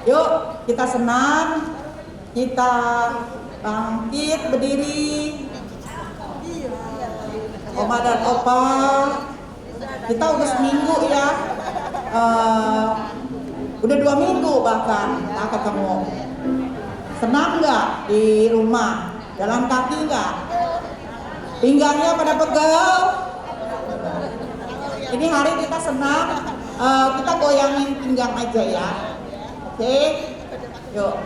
Yuk kita senam, kita bangkit berdiri. Oma dan Opa, kita udah seminggu ya, udah 2 minggu bahkan tak ketemu. Senam nggak di rumah? Jalan kaki nggak? Pinggangnya pada pegel. Ini hari kita senam, kita goyangin pinggang aja ya. Oke, yuk.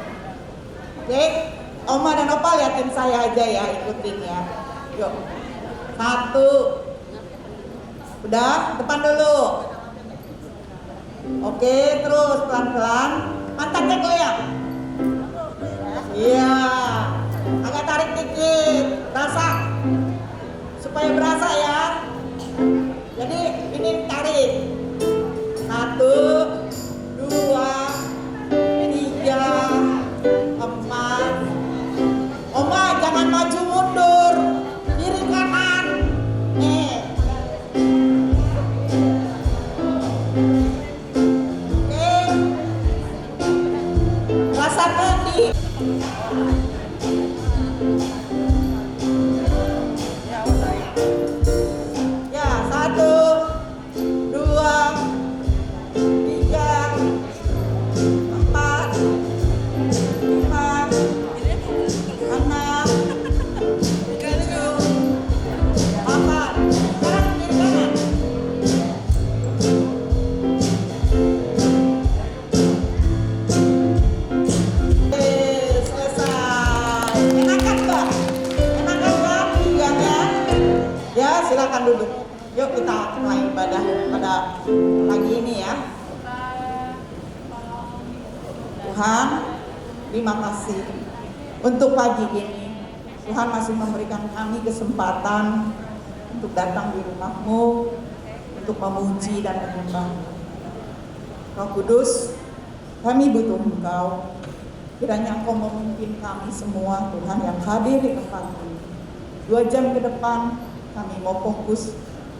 Oke, Oma dan Opa liatin saya aja ya, ikutin ya. Yuk, 1. Udah, depan dulu. Oke, terus pelan-pelan, pantatnya goyang. Iya, agak tarik dikit, rasa, supaya berasa ya. Jadi ini tarik. 1, 2, 3, 4. Oma jangan maju mundur, kiri kanan. Oke, rasakan di. Ya, 1, 2, 3, 4, 5, 6, 7, 8. Sekarang kiri kanan. Selesai. Enakan Mbak? Enakan Mbak pinggangnya? Ya, silakan duduk. Yuk kita mulai ibadah pada pagi ini ya. Tuhan, terima kasih untuk pagi ini. Tuhan masih memberikan kami kesempatan untuk datang di rumah-Mu, untuk memuji dan menyembah-Mu. Roh Kudus, kami butuh Engkau. Kiranya Engkau memimpin kami semua, Tuhan, yang hadir di tempat ini. 2 jam ke depan kami mau fokus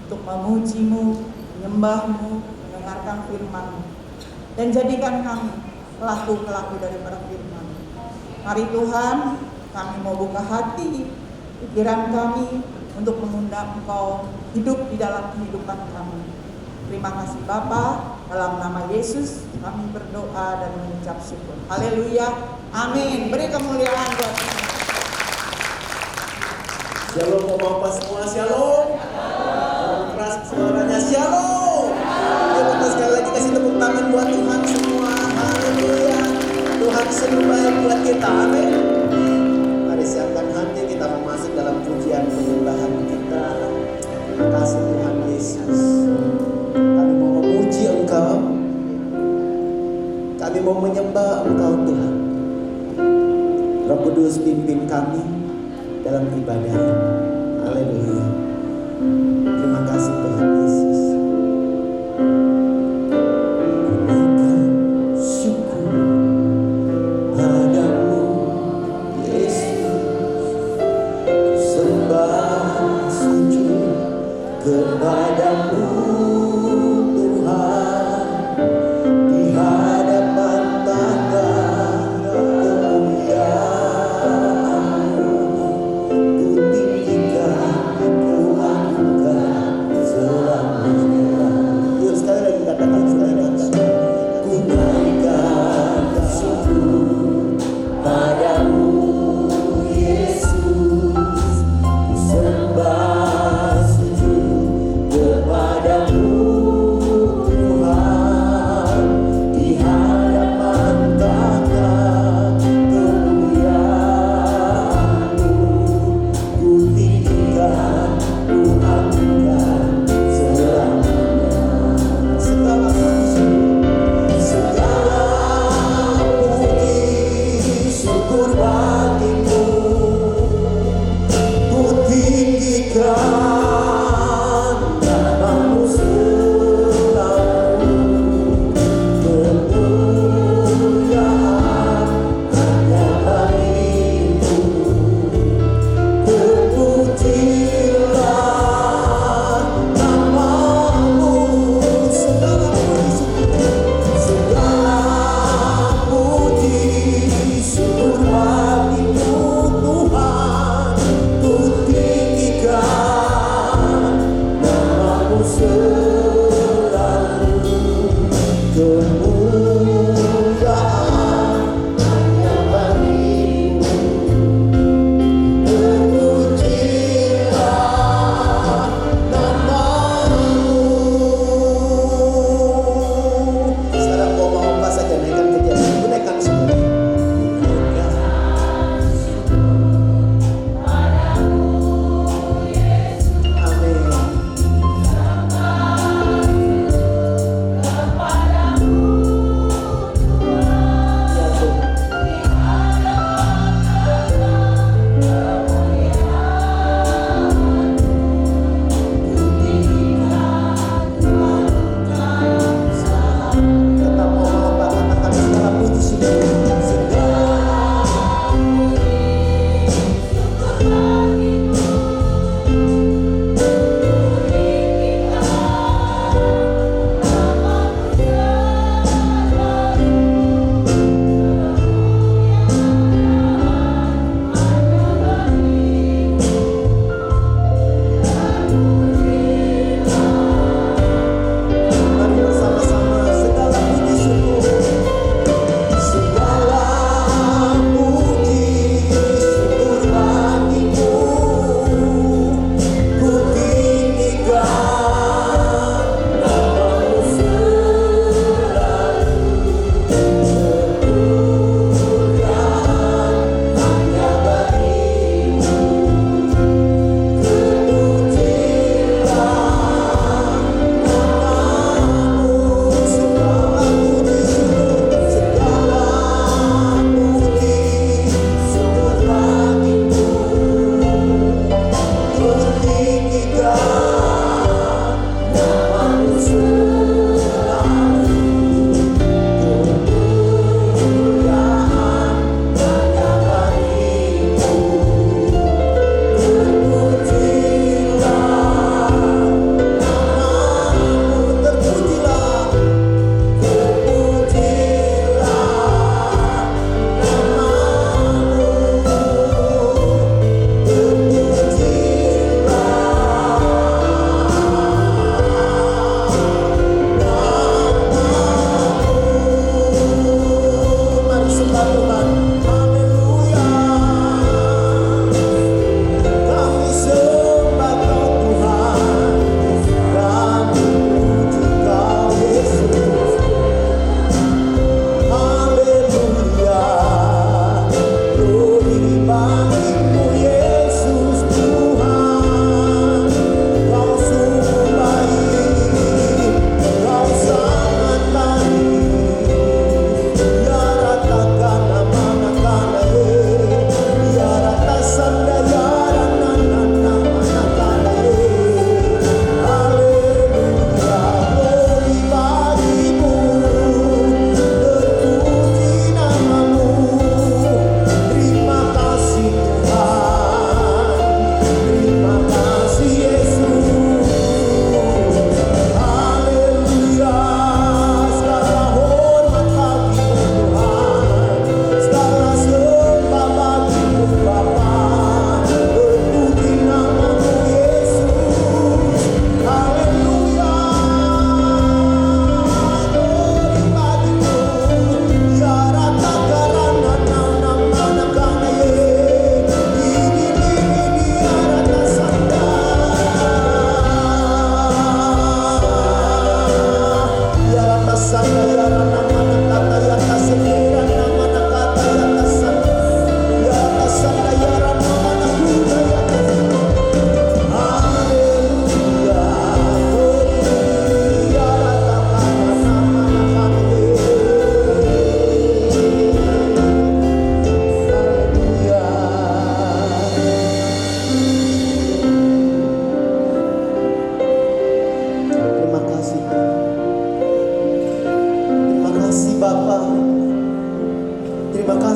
untuk memuji-Mu, menyembah-Mu, mendengarkan firman-Mu. Dan jadikan kami pelaku-pelaku daripada firman. Mari Tuhan, kami mau buka hati, pikiran kami untuk mengundang Engkau hidup di dalam kehidupan kami. Terima kasih Bapa, dalam nama Yesus kami berdoa dan mengucap syukur. Haleluya, amin. Beri kemuliaan buat Tuhan. Shalom Bapak semua, shalom. Keras suaranya shalom. Yuk kita sekali lagi kasih tepuk tangan buat Tuhan semua. Haleluya. Tuhan sungguh baik buat kita. Amin. Mari siapkan hati, kita mau masuk dalam pujian penyembahan kita. Terima kasih Tuhan Yesus. Kami mau memuji Engkau. Kami mau menyembah Engkau Tuhan. Roh Kudus pimpin kami dalam ibadah ini. Haleluya. Terima kasih Tuhan Yesus. Berikan syukur padamu Yesus. Sembah sujud kepadamu Tuhan. Di hadapan tangga kemuliaan-Mu, ku tinggikan, ku angkat selamanya.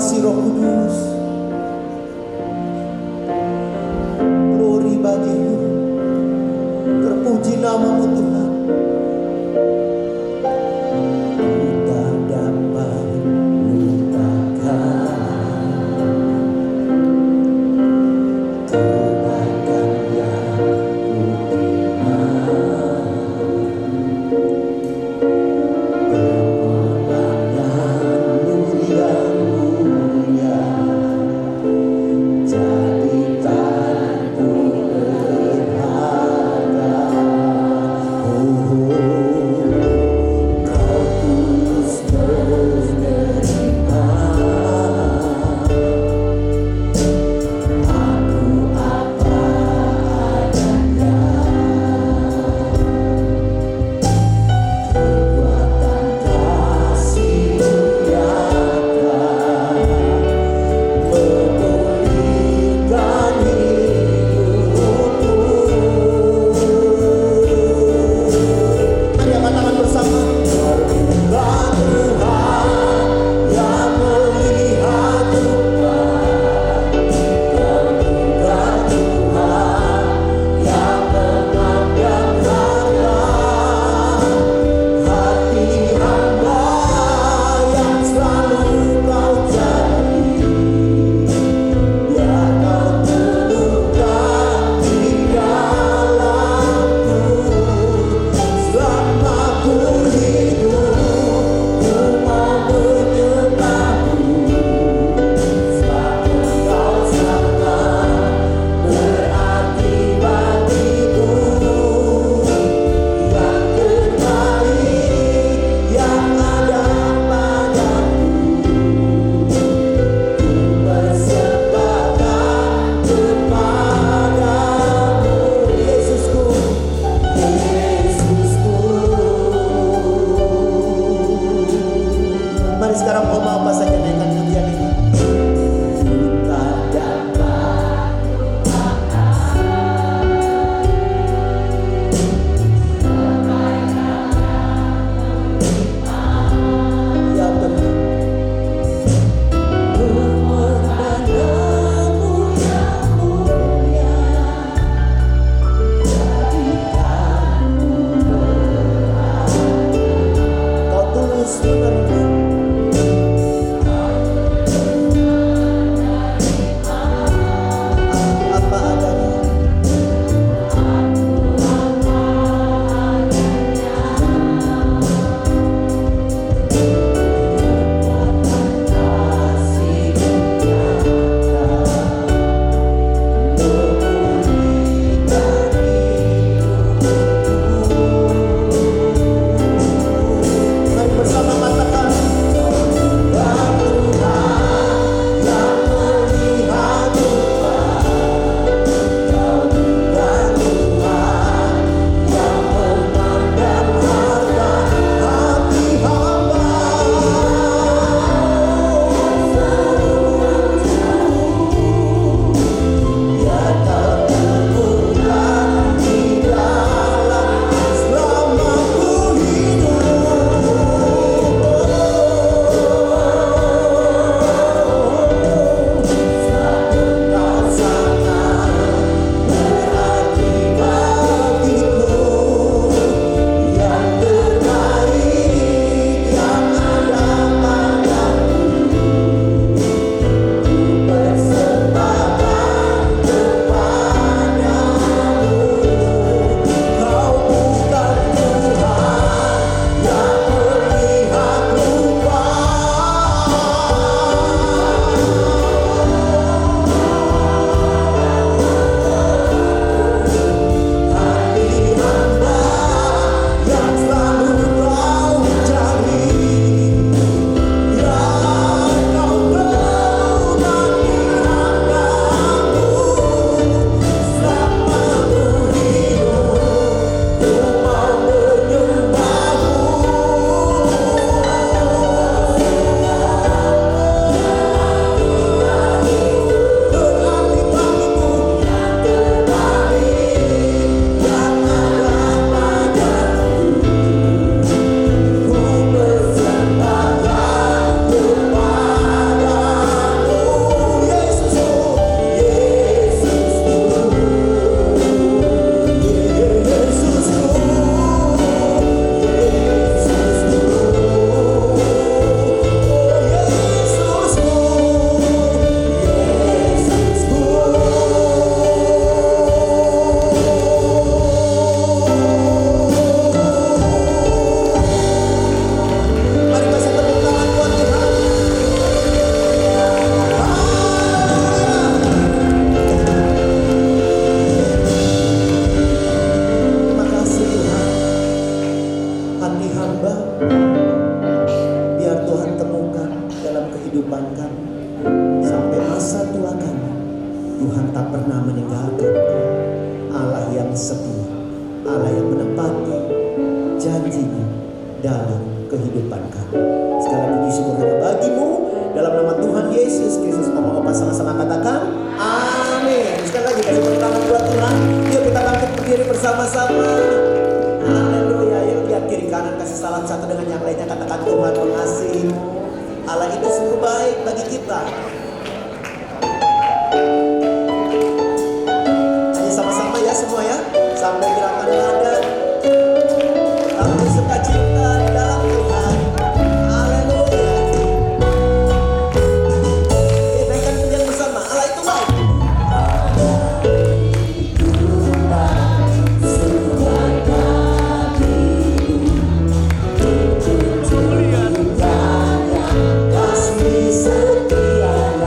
kasih Roh Kudus. Glory bagimu. Terpuji namamu Tuhan. Tak dapat lupakan kebaikan yang ku terima, pengorbananmu yang mulia, jadi tanganku berharga. hati hamba, biar Tuhan temukan dalam kehidupan kami. Sampai masa tua kami, Tuhan tak pernah meninggalkan. Allah yang setia, Allah yang menepati janjinya dalam kehidupan kami. Segala puji syukur hanya bagimu, dalam nama Tuhan Yesus Kristus. Mama Papa sama-sama katakan amin. Sekali lagi kasih tepuk tangan buat Tuhan. Yuk kita bangkit berdiri bersama-sama. Haleluya. Yuk lihat kiri kanan, kasih salam satu dengan yang lainnya, katakan Tuhan mengasihimu. Allah itu sungguh baik bagi kita. Hanya sama-sama ya semua ya, sambil gerakan badan, sambil sukacita di dalam Tuhan. Haleluya. Kita naikkan pujian bersama. Allah itu baik. Kasih setia.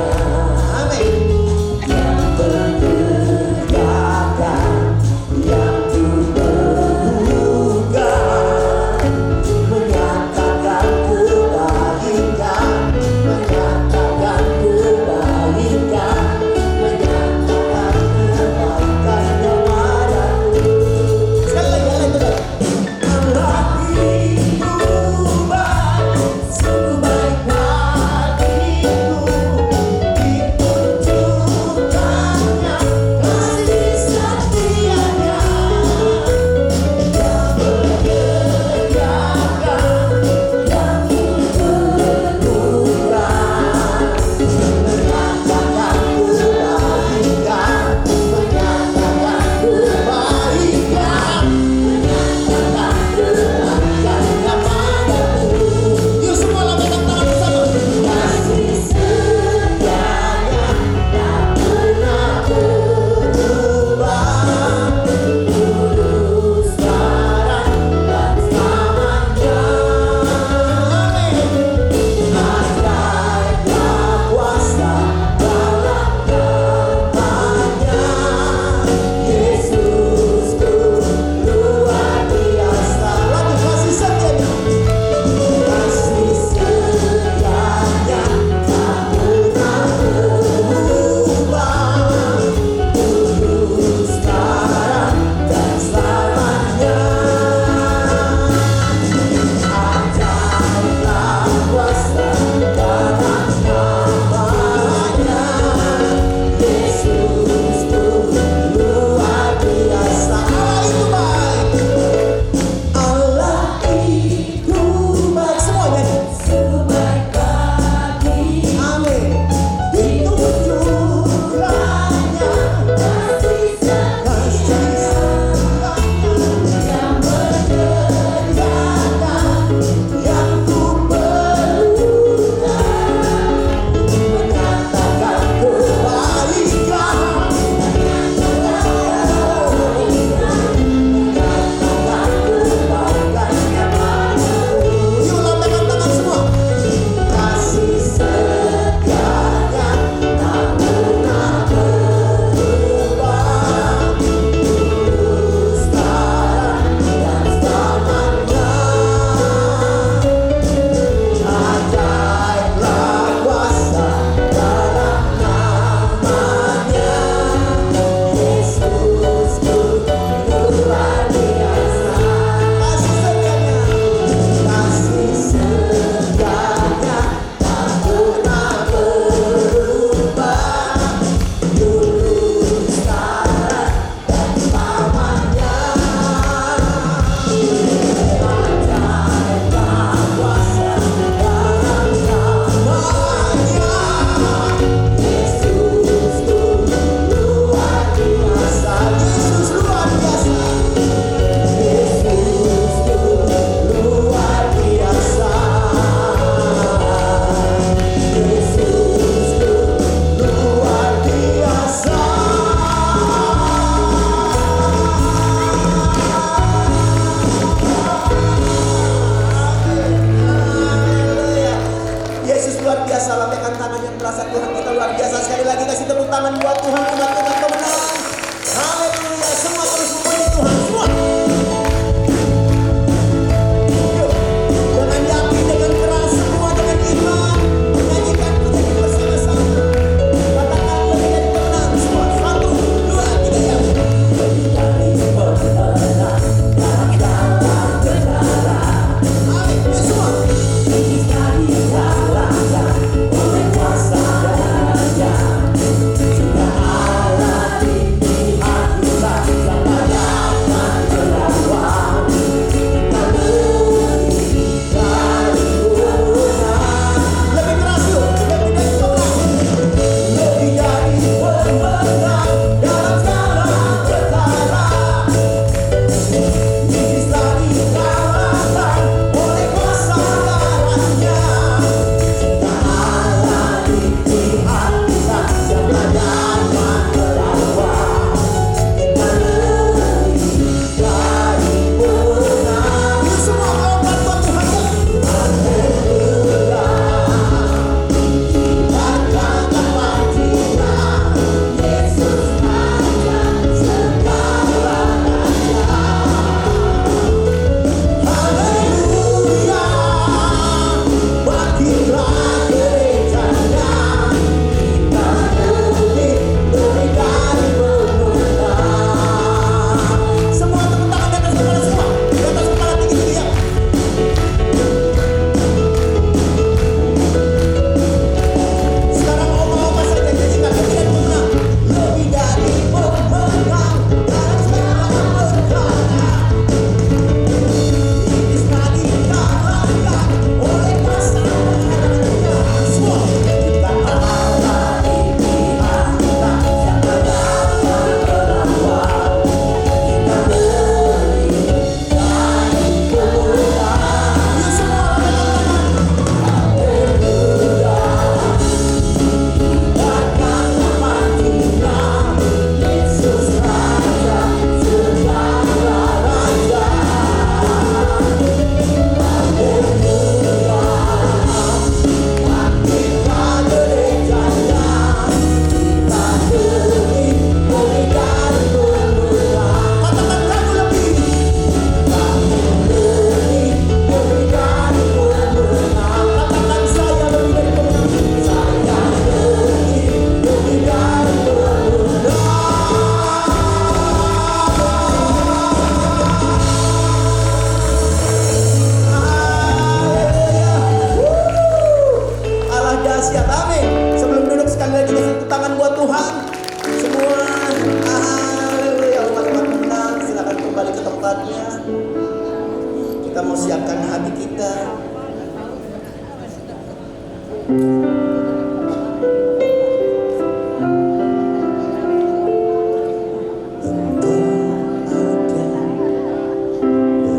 menyembuhkan hati kita.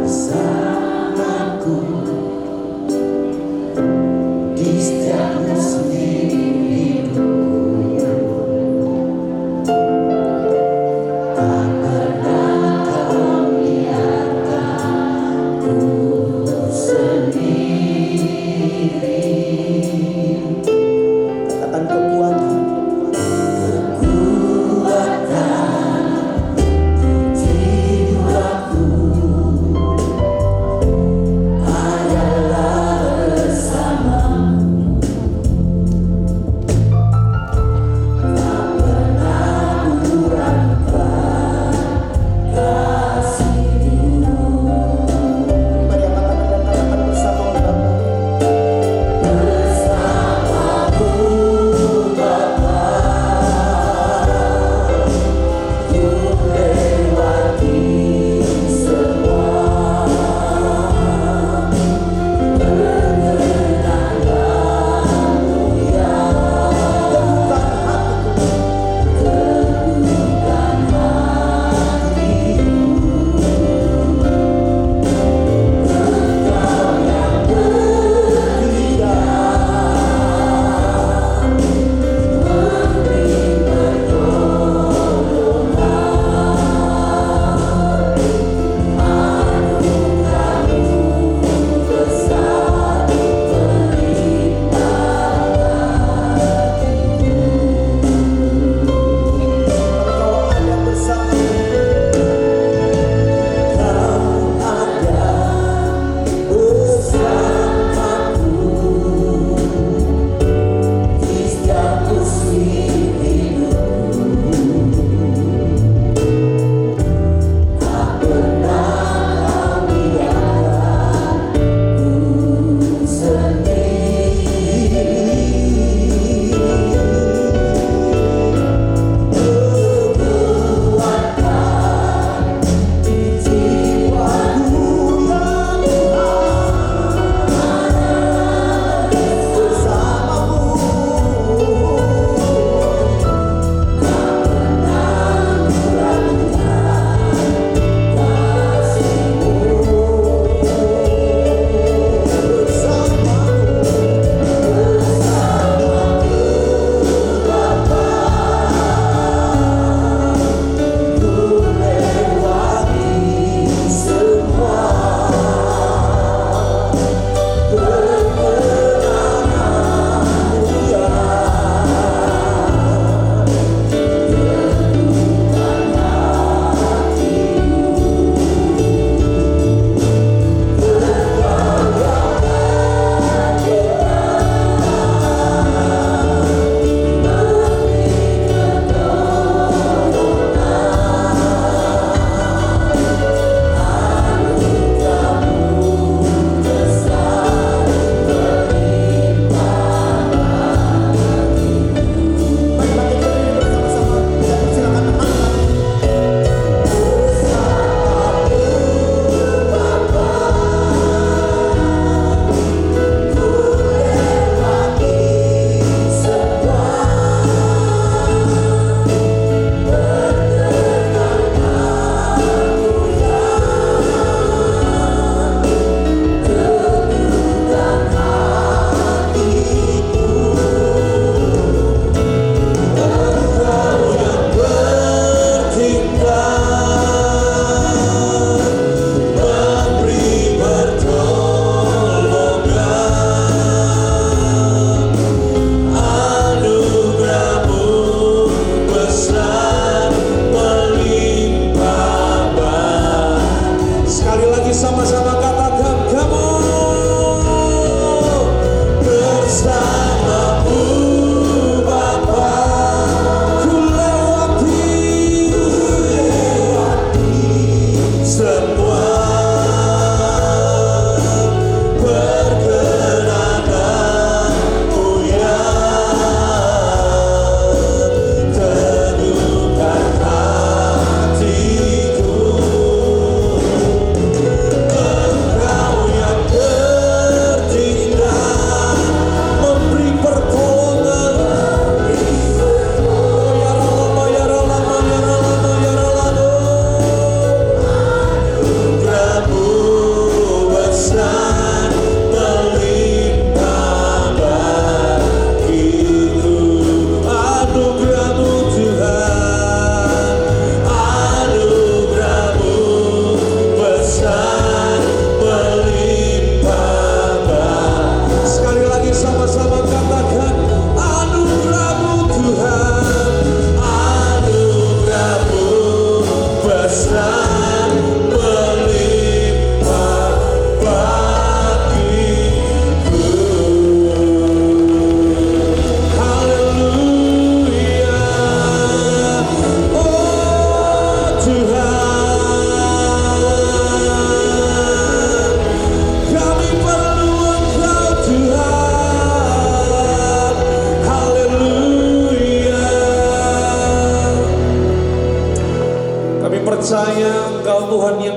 Bersamaku di setiap musim hidupku, tak pernah kau biarkan ku sendiri.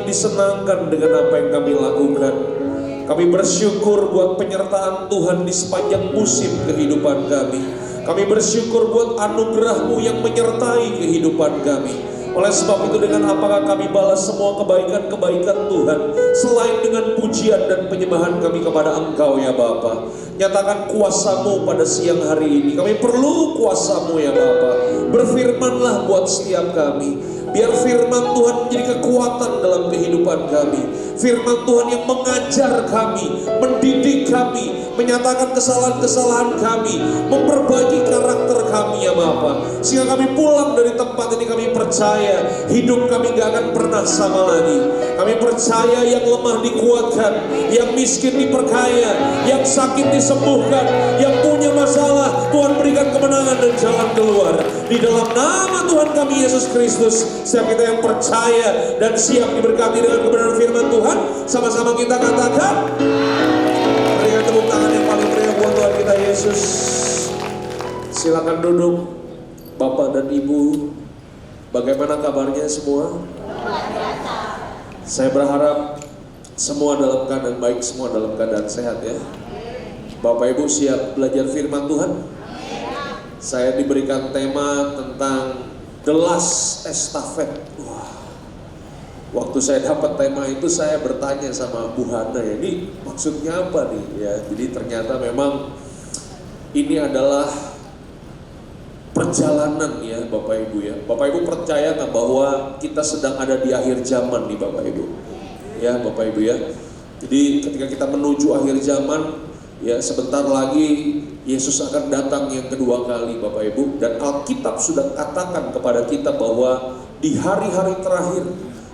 disenangkan dengan apa yang kami lakukan. Kami bersyukur buat penyertaan Tuhan di sepanjang musim kehidupan kami. Kami bersyukur buat anugerah-Mu yang menyertai kehidupan kami. Oleh sebab itu, dengan apakah kami balas semua kebaikan-kebaikan Tuhan selain dengan pujian dan penyembahan kami kepada Engkau ya Bapa. Nyatakan kuasa-Mu pada siang hari ini. Kami perlu kuasa-Mu ya Bapa. Berfirmanlah buat setiap kami. Biar firman Tuhan menjadi kekuatan dalam kehidupan kami. Firman Tuhan yang mengajar kami, mendidik kami, menyatakan kesalahan-kesalahan kami, memperbaiki karakter kami ya Bapa. Sehingga kami pulang dari tempat ini, kami percaya hidup kami gak akan pernah sama lagi. Kami percaya yang lemah dikuatkan, yang miskin diperkaya, yang sakit disembuhkan, yang punya masalah Tuhan berikan kemenangan dan jalan keluar. Di dalam nama Tuhan kami Yesus Kristus, setiap kita yang percaya dan siap diberkati dengan kebenaran firman Tuhan, sama-sama kita katakan, berikan tepuk tangan yang paling meriah buat Tuhan kita Yesus. Silakan duduk, Bapak dan Ibu. Bagaimana kabarnya semua? Saya berharap semua dalam keadaan baik, semua dalam keadaan sehat ya. Bapak Ibu siap belajar firman Tuhan? Saya diberikan tema tentang The Last Estafette. Wah, waktu saya dapat tema itu saya bertanya sama Bu Hana ya, ini maksudnya apa nih ya. Jadi ternyata memang ini adalah perjalanan ya Bapak Ibu ya. Bapak Ibu percaya nggak bahwa kita sedang ada di akhir zaman nih Bapak Ibu? Ya Bapak Ibu ya. Jadi ketika kita menuju akhir zaman ya, sebentar lagi Yesus akan datang yang kedua kali Bapak Ibu. Dan Alkitab sudah katakan kepada kita bahwa di hari-hari terakhir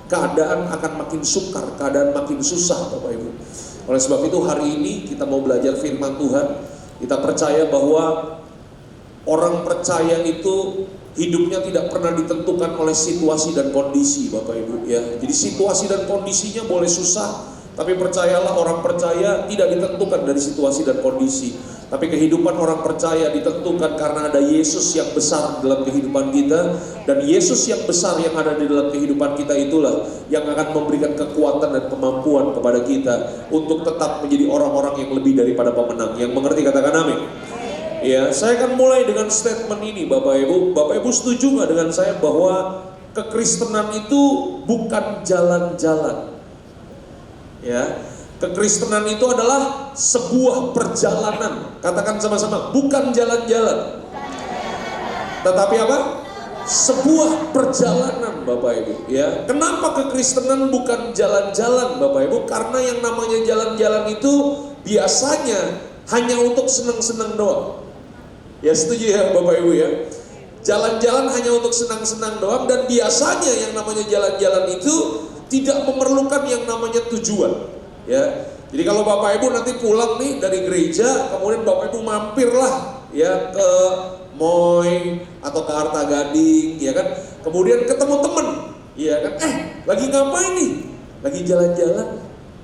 keadaan akan makin sukar, keadaan makin susah Bapak Ibu. Oleh sebab itu hari ini kita mau belajar firman Tuhan. Kita percaya bahwa orang percaya itu hidupnya tidak pernah ditentukan oleh situasi dan kondisi Bapak Ibu ya. Jadi situasi dan kondisinya boleh susah, tapi percayalah orang percaya tidak ditentukan dari situasi dan kondisi. Tapi kehidupan orang percaya ditentukan karena ada Yesus yang besar dalam kehidupan kita. Dan Yesus yang besar yang ada di dalam kehidupan kita itulah yang akan memberikan kekuatan dan kemampuan kepada kita untuk tetap menjadi orang-orang yang lebih daripada pemenang. Yang mengerti katakan amin. Ya, saya akan mulai dengan statement ini Bapak Ibu. Bapak Ibu setuju nggak dengan saya bahwa kekristenan itu bukan jalan-jalan? Ya, kekristenan itu adalah sebuah perjalanan. Katakan sama-sama, bukan jalan-jalan. Tetapi apa? Sebuah perjalanan Bapak Ibu. Ya, kenapa kekristenan bukan jalan-jalan Bapak Ibu? Karena yang namanya jalan-jalan itu biasanya hanya untuk senang-senang doang. Ya setuju ya Bapak Ibu ya. Jalan-jalan hanya untuk senang-senang doang. Dan biasanya yang namanya jalan-jalan itu tidak memerlukan yang namanya tujuan ya. Jadi kalau Bapak Ibu nanti pulang nih dari gereja, kemudian Bapak Ibu mampirlah ya ke Moy atau ke Arta Gading ya kan. Kemudian ketemu temen ya kan, lagi ngapain nih? Lagi jalan-jalan.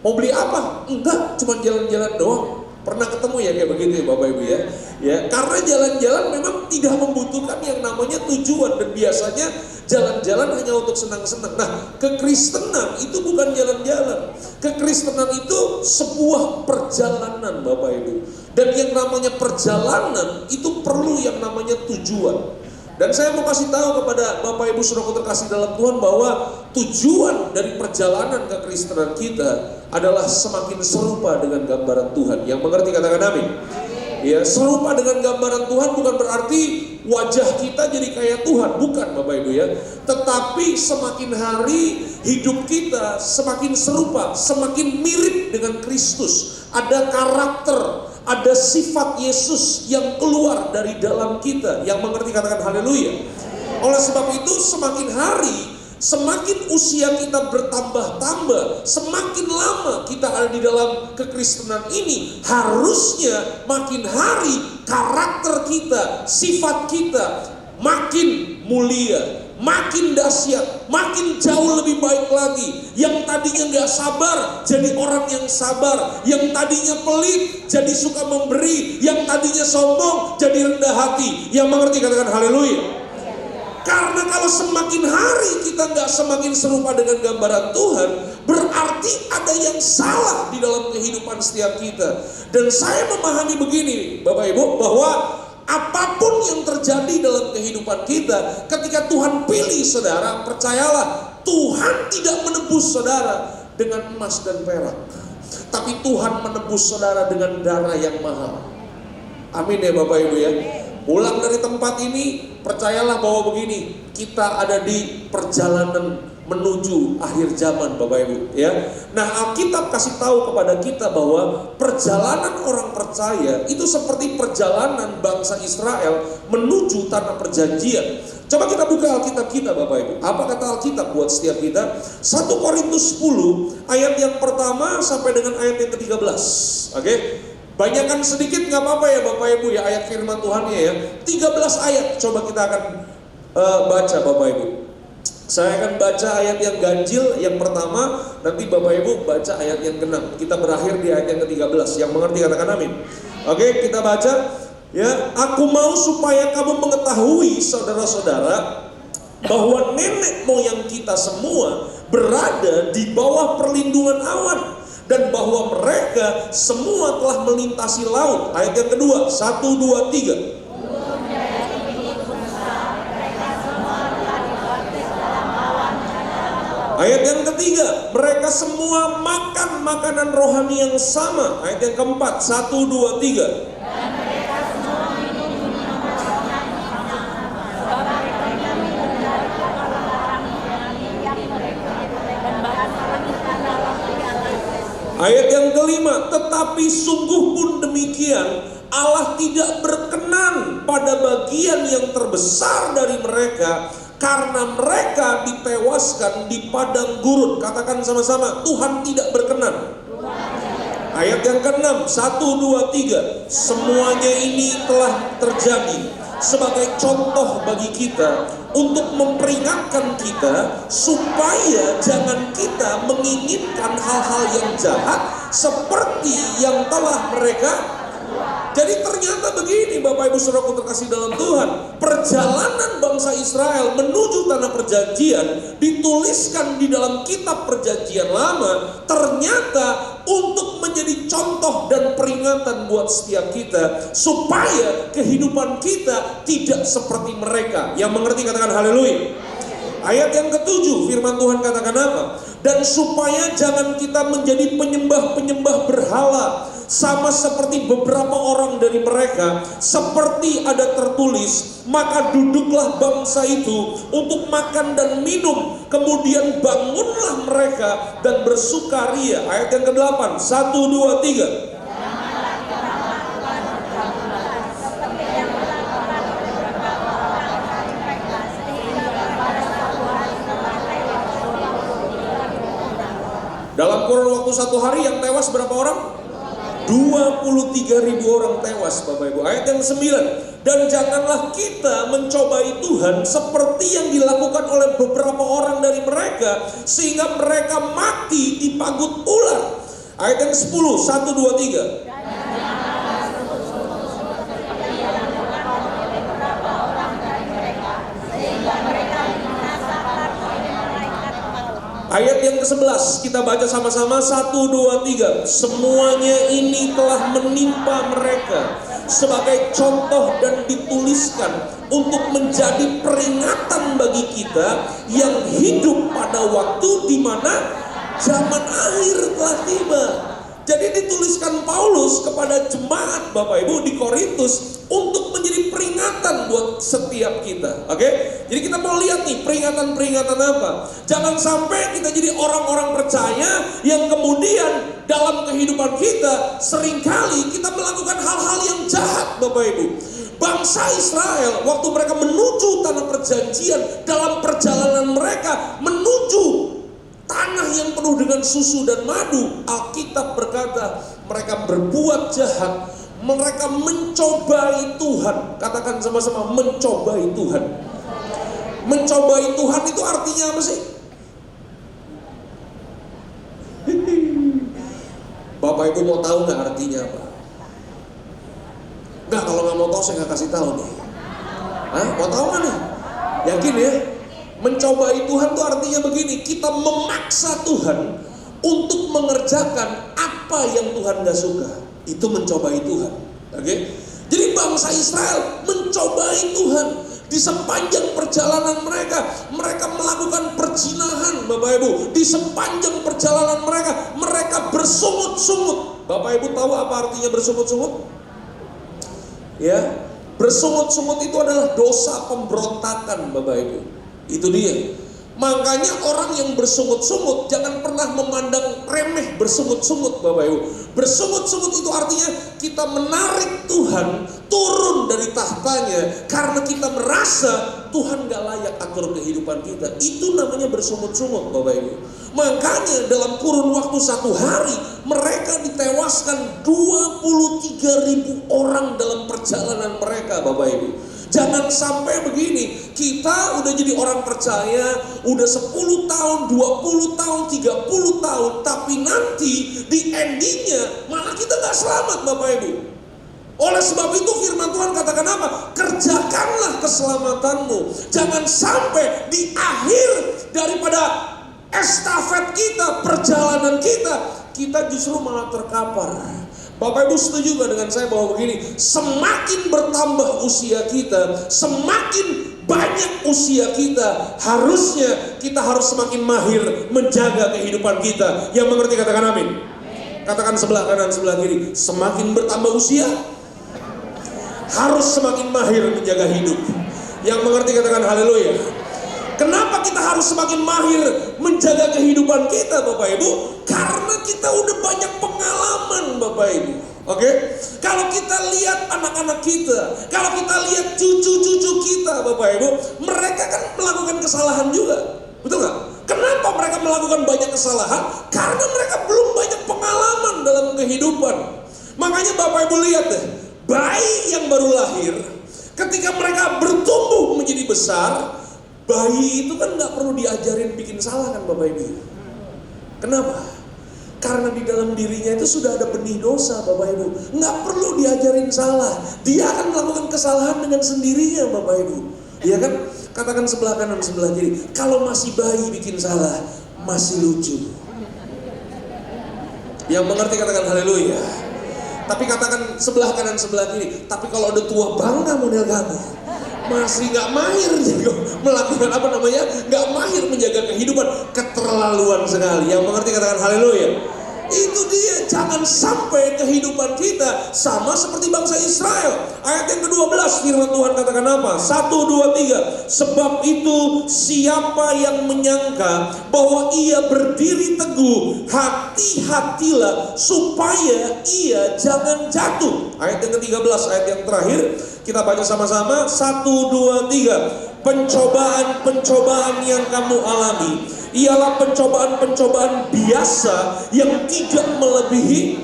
Mau beli apa? Enggak, cuma jalan-jalan doang. Pernah ketemu ya kayak begitu ya Bapak Ibu ya. Ya, karena jalan-jalan memang tidak membutuhkan yang namanya tujuan, dan biasanya jalan-jalan hanya untuk senang-senang. Nah, kekristenan itu bukan jalan-jalan. Kekristenan itu sebuah perjalanan Bapak Ibu. Dan yang namanya perjalanan itu perlu yang namanya tujuan. Dan saya mau kasih tahu kepada Bapak Ibu saudaraku terkasih dalam Tuhan bahwa tujuan dari perjalanan kekristenan kita adalah semakin serupa dengan gambaran Tuhan. Yang mengerti katakan amin. Ya, serupa dengan gambaran Tuhan bukan berarti wajah kita jadi kayak Tuhan, bukan Bapak Ibu ya. Tetapi semakin hari hidup kita semakin serupa, semakin mirip dengan Kristus. Ada karakter, ada sifat Yesus yang keluar dari dalam kita. Yang mengerti katakan haleluya. Oleh sebab itu semakin hari, semakin usia kita bertambah-tambah, semakin lama kita ada di dalam kekristenan ini, harusnya makin hari karakter kita, sifat kita makin mulia, makin dahsyat, makin jauh lebih baik lagi. Yang tadinya gak sabar jadi orang yang sabar, yang tadinya pelit jadi suka memberi, yang tadinya sombong jadi rendah hati. Yang mengerti katakan haleluya. Karena kalau semakin hari kita nggak semakin serupa dengan gambaran Tuhan, berarti ada yang salah di dalam kehidupan setiap kita. Dan saya memahami begini Bapak Ibu, bahwa apapun yang terjadi dalam kehidupan kita, ketika Tuhan pilih saudara, percayalah Tuhan tidak menebus saudara dengan emas dan perak, tapi Tuhan menebus saudara dengan darah yang mahal. Amin ya Bapak Ibu ya. Pulang dari tempat ini, percayalah bahwa begini, kita ada di perjalanan menuju akhir zaman Bapak Ibu ya. Nah, Alkitab kasih tahu kepada kita bahwa perjalanan orang percaya itu seperti perjalanan bangsa Israel menuju tanah perjanjian. Coba kita buka Alkitab kita Bapak Ibu. Apa kata Alkitab buat setiap kita? 1 Korintus 10 ayat yang pertama sampai dengan ayat yang ke-13. Oke? Banyakan sedikit nggak apa-apa ya Bapak Ibu ya, ayat firman Tuhannya ya. 13 ayat coba kita akan baca Bapak Ibu. Saya akan baca ayat yang ganjil yang pertama, nanti Bapak Ibu baca ayat yang ke-6. Kita berakhir di ayat yang ke-13. Yang mengerti katakan amin. Oke, kita baca ya. Aku mau supaya kamu mengetahui saudara-saudara, bahwa nenek moyang kita semua berada di bawah perlindungan awan, dan bahwa mereka semua telah melintasi laut. Ayat yang kedua, 1, 2, 3. Ayat yang ketiga, mereka semua makan makanan rohani yang sama. Ayat yang keempat, 1, 2, 3. Ayat yang kelima, tetapi sungguh pun demikian, Allah tidak berkenan pada bagian yang terbesar dari mereka, karena mereka ditewaskan di padang gurun. Katakan sama-sama, Tuhan tidak berkenan. Ayat yang ke-6, 1, 2, 3. Semuanya ini telah terjadi sebagai contoh bagi kita, untuk memperingatkan kita supaya jangan kita menginginkan hal-hal yang jahat seperti yang telah mereka. Jadi ternyata begini Bapak Ibu Saudaraku terkasih dalam Tuhan, perjalanan bangsa Israel menuju tanah perjanjian dituliskan di dalam kitab perjanjian lama, ternyata untuk menjadi contoh dan peringatan buat setiap kita, supaya kehidupan kita tidak seperti mereka. Yang mengerti katakan haleluya. Ayat yang ke-7 firman Tuhan katakan apa? Dan supaya jangan kita menjadi penyembah-penyembah berhala, sama seperti beberapa orang dari mereka, seperti ada tertulis, maka duduklah bangsa itu untuk makan dan minum, kemudian bangunlah mereka dan bersukaria. Ayat yang ke-8, 1, 2, 3. Dalam kurun waktu 1 hari yang tewas berapa orang? 23.000 orang tewas Bapak Ibu. Ayat yang 9. Dan janganlah kita mencobai Tuhan seperti yang dilakukan oleh beberapa orang dari mereka, sehingga mereka mati dipagut ular. Ayat yang 10, 1, 2, 3. Ayat yang ke-11 kita baca sama-sama, 1, 2, 3. Semuanya ini telah menimpa mereka sebagai contoh dan dituliskan untuk menjadi peringatan bagi kita yang hidup pada waktu di mana zaman akhir telah tiba. Jadi dituliskan Paulus kepada jemaat Bapak Ibu di Korintus untuk menjadi peringatan buat setiap kita. Oke? Jadi kita mau lihat nih peringatan-peringatan apa. Jangan sampai kita jadi orang-orang percaya yang kemudian dalam kehidupan kita seringkali kita melakukan hal-hal yang jahat Bapak Ibu. Bangsa Israel waktu mereka menuju tanah perjanjian, dalam perjalanan mereka menuju tanah yang penuh dengan susu dan madu, Alkitab berkata mereka berbuat jahat, mereka mencobai Tuhan. Katakan sama-sama, mencobai Tuhan. Mencobai Tuhan itu artinya apa sih? Bapak Ibu mau tahu nggak artinya apa? Nggak, kalau nggak mau tahu saya nggak kasih tahu nih. Hah? Mau tahu nggak nih? Yakin ya? Mencobai Tuhan tuh artinya begini, kita memaksa Tuhan untuk mengerjakan apa yang Tuhan gak suka. Itu mencobai Tuhan. Oke? Jadi bangsa Israel mencobai Tuhan. Di sepanjang perjalanan mereka melakukan perzinahan, Bapak Ibu. Di sepanjang perjalanan mereka bersungut-sungut. Bapak Ibu tahu apa artinya bersungut-sungut? Ya, bersungut-sungut itu adalah dosa pemberontakan, Bapak Ibu. Itu dia. Makanya orang yang bersungut-sungut jangan pernah memandang remeh bersungut-sungut, Bapak Ibu. Bersungut-sungut itu artinya kita menarik Tuhan turun dari tahtanya karena kita merasa Tuhan gak layak atur kehidupan kita. Itu namanya bersungut-sungut, Bapak Ibu. Makanya dalam kurun waktu 1 hari mereka ditewaskan 23.000 orang dalam perjalanan mereka, Bapak Ibu. Jangan sampai begini, kita udah jadi orang percaya, udah 10 tahun, 20 tahun, 30 tahun, tapi nanti di endingnya malah kita gak selamat, Bapak Ibu. Oleh sebab itu firman Tuhan katakan apa? Kerjakanlah keselamatanmu. Jangan sampai di akhir daripada estafet kita, perjalanan kita justru malah terkapar. Bapak Ibu setuju gak dengan saya bahwa begini, semakin bertambah usia kita, semakin banyak usia kita, harusnya kita harus semakin mahir menjaga kehidupan kita. Yang mengerti katakan amin. Katakan sebelah kanan, sebelah kiri, semakin bertambah usia, harus semakin mahir menjaga hidup. Yang mengerti katakan haleluya. Kenapa kita harus semakin mahir menjaga kehidupan kita, Bapak Ibu? Karena kita udah banyak pengalaman, Bapak Ibu. Oke? Kalau kita lihat anak-anak kita, kalau kita lihat cucu-cucu kita, Bapak Ibu, mereka kan melakukan kesalahan juga. Betul nggak? Kenapa mereka melakukan banyak kesalahan? Karena mereka belum banyak pengalaman dalam kehidupan. Makanya Bapak Ibu lihat deh, bayi yang baru lahir, ketika mereka bertumbuh menjadi besar, bayi itu kan gak perlu diajarin bikin salah kan Bapak Ibu. Kenapa? Karena di dalam dirinya itu sudah ada benih dosa, Bapak Ibu. Gak perlu diajarin salah. Dia akan melakukan kesalahan dengan sendirinya, Bapak Ibu. Iya kan? Katakan sebelah kanan, sebelah kiri. Kalau masih bayi bikin salah, masih lucu. Yang mengerti katakan haleluya. Tapi katakan sebelah kanan, sebelah kiri. Tapi kalau udah tua bangga model kamu, masih gak mahir juga melakukan gak mahir menjaga kehidupan, keterlaluan sekali. Yang mengerti katakan haleluya. Itu dia, jangan sampai kehidupan kita sama seperti bangsa Israel. Ayat yang ke-12 firman Tuhan katakan apa? 1, 2, 3. Sebab itu siapa yang menyangka bahwa ia berdiri teguh, hati-hatilah supaya ia jangan jatuh. Ayat yang ke-13, ayat yang terakhir. Kita baca sama-sama. 1, 2, 3. Pencobaan-pencobaan yang kamu alami ialah pencobaan-pencobaan biasa yang tidak melebihi.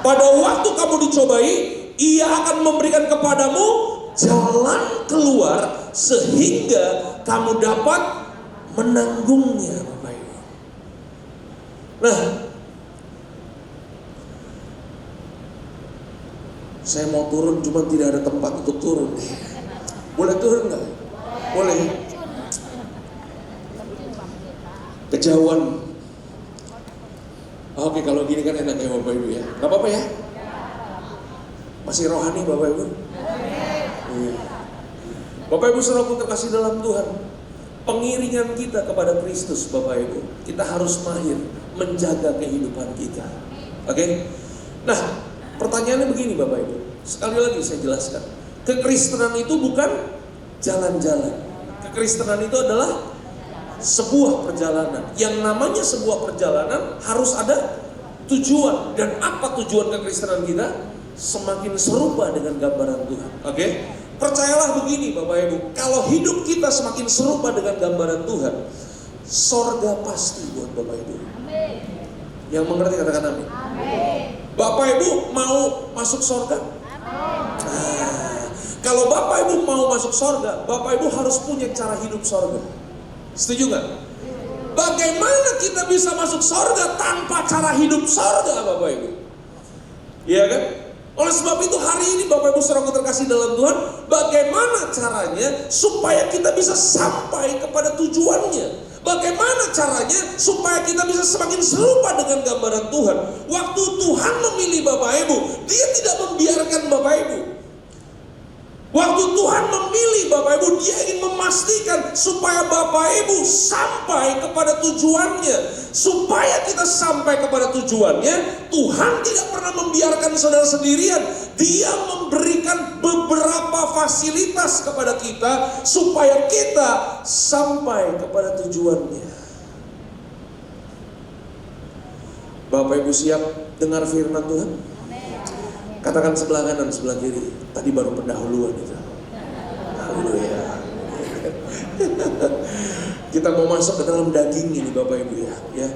Pada waktu kamu dicobai, ia akan memberikan kepadamu jalan keluar sehingga kamu dapat menanggungnya. Nah, saya mau turun cuma tidak ada tempat untuk turun. Boleh turun nggak? Boleh. Kejauhan. Oke, kalau gini kan enak ya Bapak Ibu ya. Gak apa-apa ya? Masih rohani Bapak Ibu? Iya. Bapak Ibu saudaraku terkasih dalam Tuhan, pengiringan kita kepada Kristus Bapak Ibu, kita harus mahir menjaga kehidupan kita. Oke? Nah, pertanyaannya begini Bapak Ibu, sekali lagi saya jelaskan. Kekristenan itu bukan jalan-jalan. Kekristenan itu adalah sebuah perjalanan. Yang namanya sebuah perjalanan harus ada tujuan. Dan apa tujuan kekristenan kita? Semakin serupa dengan gambaran Tuhan. Oke? Percayalah begini Bapak Ibu, kalau hidup kita semakin serupa dengan gambaran Tuhan, sorga pasti buat Bapak Ibu. Yang mengerti katakan amin. Bapak Ibu mau masuk sorga? Kalau Bapak Ibu mau masuk sorga, Bapak Ibu harus punya cara hidup sorga. Setuju gak? Bagaimana kita bisa masuk sorga tanpa cara hidup sorga Bapak Ibu? Iya kan? Oleh sebab itu hari ini Bapak Ibu Saudaraku terkasih dalam Tuhan, bagaimana caranya supaya kita bisa sampai kepada tujuannya? Bagaimana caranya supaya kita bisa semakin serupa dengan gambaran Tuhan? Waktu Tuhan memilih Bapak Ibu, Dia tidak membiarkan Bapak Ibu. Waktu Tuhan memilih Bapak Ibu, Dia ingin memastikan supaya Bapak Ibu sampai kepada tujuannya. Supaya kita sampai kepada tujuannya, Tuhan tidak pernah membiarkan saudara sendirian. Dia memberikan beberapa fasilitas kepada kita supaya kita sampai kepada tujuannya. Bapak Ibu siap dengar firman Tuhan? Katakan sebelah kanan, sebelah kiri. Tadi baru pendahuluan itu. Haleluya. Kita mau masuk ke dalam daging ini Bapak Ibu ya.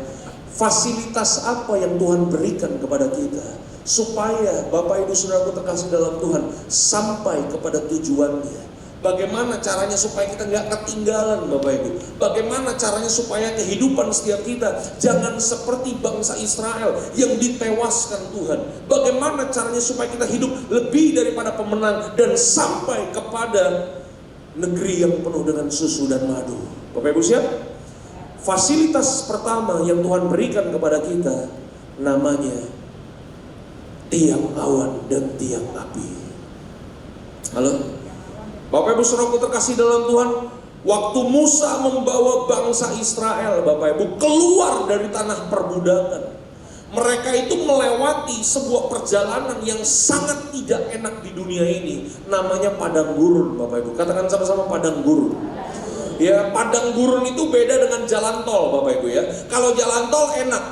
Fasilitas apa yang Tuhan berikan kepada kita supaya Bapak Ibu Saudaraku terkasih dalam Tuhan sampai kepada tujuannya? Bagaimana caranya supaya kita nggak ketinggalan Bapak Ibu? Bagaimana caranya supaya kehidupan setiap kita jangan seperti bangsa Israel yang ditewaskan Tuhan? Bagaimana caranya supaya kita hidup lebih daripada pemenang dan sampai kepada negeri yang penuh dengan susu dan madu? Bapak Ibu siap? Fasilitas pertama yang Tuhan berikan kepada kita namanya tiang awan dan tiang api. Halo? Bapak Ibu Saudaraku terkasih dalam Tuhan, waktu Musa membawa bangsa Israel Bapak Ibu keluar dari tanah perbudakan, mereka itu melewati sebuah perjalanan yang sangat tidak enak di dunia ini, namanya padang gurun Bapak Ibu. Katakan sama-sama padang gurun. Ya, padang gurun itu beda dengan jalan tol Bapak Ibu ya. Kalau jalan tol enak,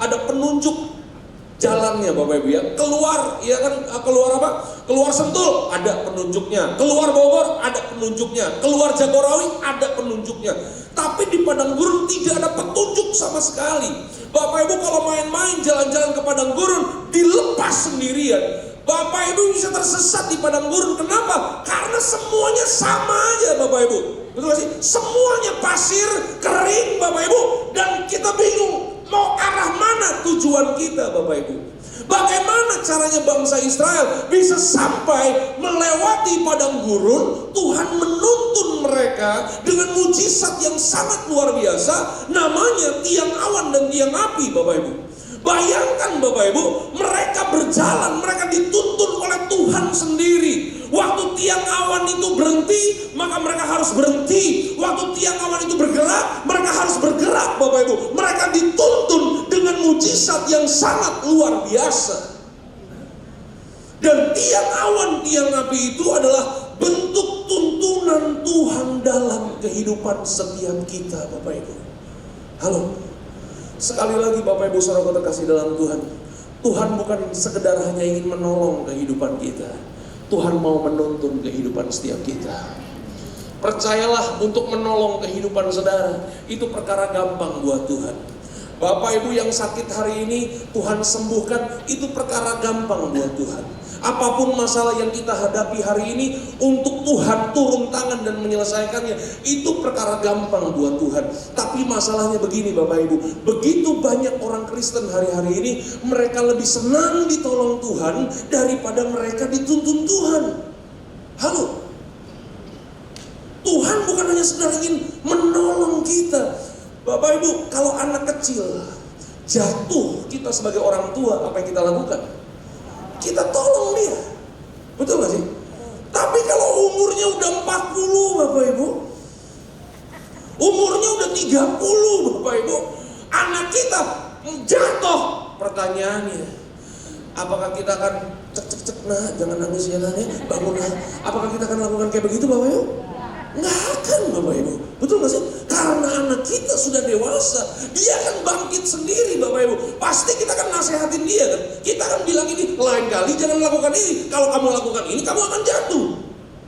ada penunjuk jalannya Bapak Ibu ya. Keluar ya kan, keluar apa? Keluar Sentul ada penunjuknya. Keluar Bogor ada penunjuknya. Keluar Jagorawi ada penunjuknya. Tapi di padang gurun tidak ada petunjuk sama sekali. Bapak Ibu kalau main-main jalan-jalan ke padang gurun dilepas sendirian, Bapak Ibu bisa tersesat di padang gurun. Kenapa? Karena semuanya sama aja Bapak Ibu. Betul gak sih? Semuanya pasir, kering Bapak Ibu. Dan kita bingung mau arah mana tujuan kita Bapak Ibu. Bagaimana caranya bangsa Israel bisa sampai melewati padang gurun? Tuhan menuntun mereka dengan mujizat yang sangat luar biasa, namanya tiang awan dan tiang api Bapak Ibu. Bayangkan Bapak Ibu, mereka berjalan, mereka dituntun oleh Tuhan sendiri. Waktu tiang awan itu berhenti, maka mereka harus berhenti. Waktu tiang awan itu bergerak, mereka harus bergerak Bapak Ibu. Mereka dituntun dengan mujizat yang sangat luar biasa. Dan tiang awan, tiang api itu adalah bentuk tuntunan Tuhan dalam kehidupan setiap kita Bapak Ibu. Halo. Sekali lagi Bapak Ibu Saudara terkasih dalam Tuhan, Tuhan bukan sekedar hanya ingin menolong kehidupan kita, Tuhan mau menuntun kehidupan setiap kita. Percayalah, untuk menolong kehidupan saudara itu perkara gampang buat Tuhan. Bapak Ibu yang sakit hari ini Tuhan sembuhkan, itu perkara gampang buat Tuhan. Apapun masalah yang kita hadapi hari ini, untuk Tuhan turun tangan dan menyelesaikannya, itu perkara gampang buat Tuhan. Tapi masalahnya begini Bapak Ibu, begitu banyak orang Kristen hari-hari ini, mereka lebih senang ditolong Tuhan daripada mereka dituntun Tuhan. Halo, Tuhan bukan hanya sekedar ingin menolong kita. Bapak Ibu, kalau anak kecil jatuh, kita sebagai orang tua apa yang kita lakukan? Kita tolong dia, betul gak sih? Tapi kalau umurnya udah 40 Bapak Ibu, umurnya udah 30 Bapak Ibu, anak kita jatuh, pertanyaannya, apakah kita akan cek nah jangan nangis ya nah, bangun nah. Apakah kita akan lakukan kayak begitu Bapak Ibu? Nggak akan Bapak Ibu, betul gak sih? Karena anak kita sudah dewasa, dia akan bangkit sendiri Bapak Ibu. Pasti kita akan nasehatin dia kan. Kita akan bilang ini, lain kali jangan lakukan ini. Kalau kamu lakukan ini, kamu akan jatuh.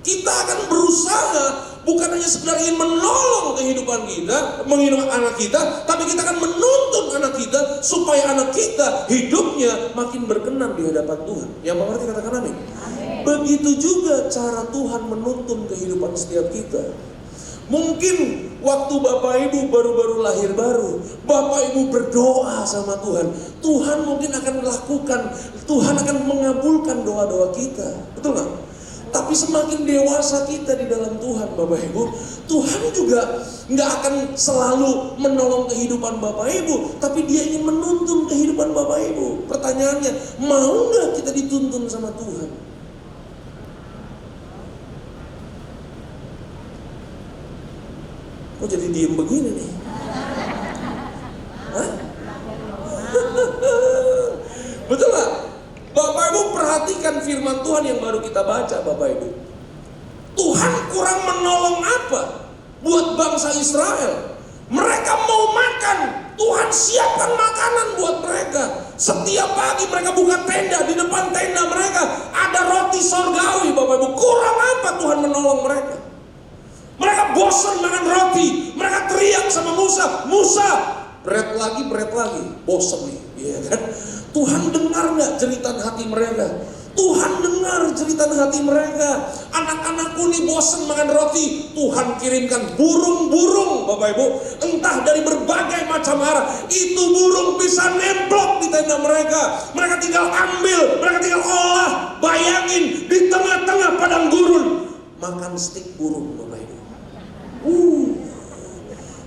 Kita akan berusaha, bukan hanya sekedar ingin menolong kehidupan kita, menghidupkan anak kita, tapi kita akan menuntun anak kita supaya anak kita hidupnya makin berkenan di hadapan Tuhan. Yang mengerti katakan amin. Begitu juga cara Tuhan menuntun kehidupan setiap kita. Mungkin waktu Bapak Ibu baru-baru lahir baru, Bapak Ibu berdoa sama Tuhan. Tuhan mungkin akan melakukan, Tuhan akan mengabulkan doa-doa kita. Betul nggak? Tapi semakin dewasa kita di dalam Tuhan, Bapak Ibu, Tuhan juga nggak akan selalu menolong kehidupan Bapak Ibu, tapi Dia ingin menuntun kehidupan Bapak Ibu. Pertanyaannya, mau nggak kita dituntun sama Tuhan? Kok jadi diem begini nih? Hah? Betul nggak? Bapak Ibu perhatikan firman Tuhan yang baru kita baca, Bapak Ibu. Tuhan kurang menolong apa buat bangsa Israel? Mereka mau makan, Tuhan siapkan makanan buat mereka. Setiap pagi mereka buka tenda, di depan tenda mereka ada roti sorgawi, Bapak Ibu. Kurang apa Tuhan menolong mereka? Mereka bosan makan roti, mereka teriak sama Musa, Musa, bread lagi, bosan nih, ya kan? Tuhan dengar nggak jeritan hati mereka? Tuhan dengar jeritan hati mereka. Anak-anakku nih bosan makan roti. Tuhan kirimkan burung-burung, Bapak Ibu, entah dari berbagai macam arah. Itu burung bisa nemplok di tenda mereka. Mereka tinggal ambil, mereka tinggal olah. Bayangin di tengah-tengah padang gurun makan stik burung, Bapak Ibu.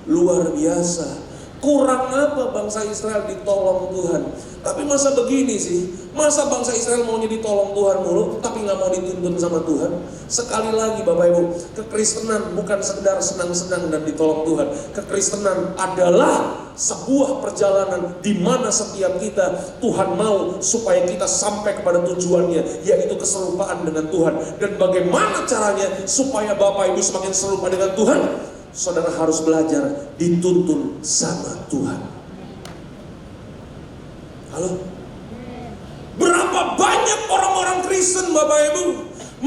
Luar biasa. Kurang apa bangsa Israel ditolong Tuhan? Tapi masa begini sih? Masa bangsa Israel maunya ditolong Tuhan mulu, tapi nggak mau dituntun sama Tuhan? Sekali lagi Bapak Ibu, kekristenan bukan sekedar senang-senang dan ditolong Tuhan. Kekristenan adalah sebuah perjalanan di mana setiap kita Tuhan mau supaya kita sampai kepada tujuannya, yaitu keserupaan dengan Tuhan. Dan bagaimana caranya supaya Bapak Ibu semakin serupa dengan Tuhan? Saudara harus belajar dituntun sama Tuhan. Halo? Berapa banyak orang-orang Kristen, Bapak Ibu,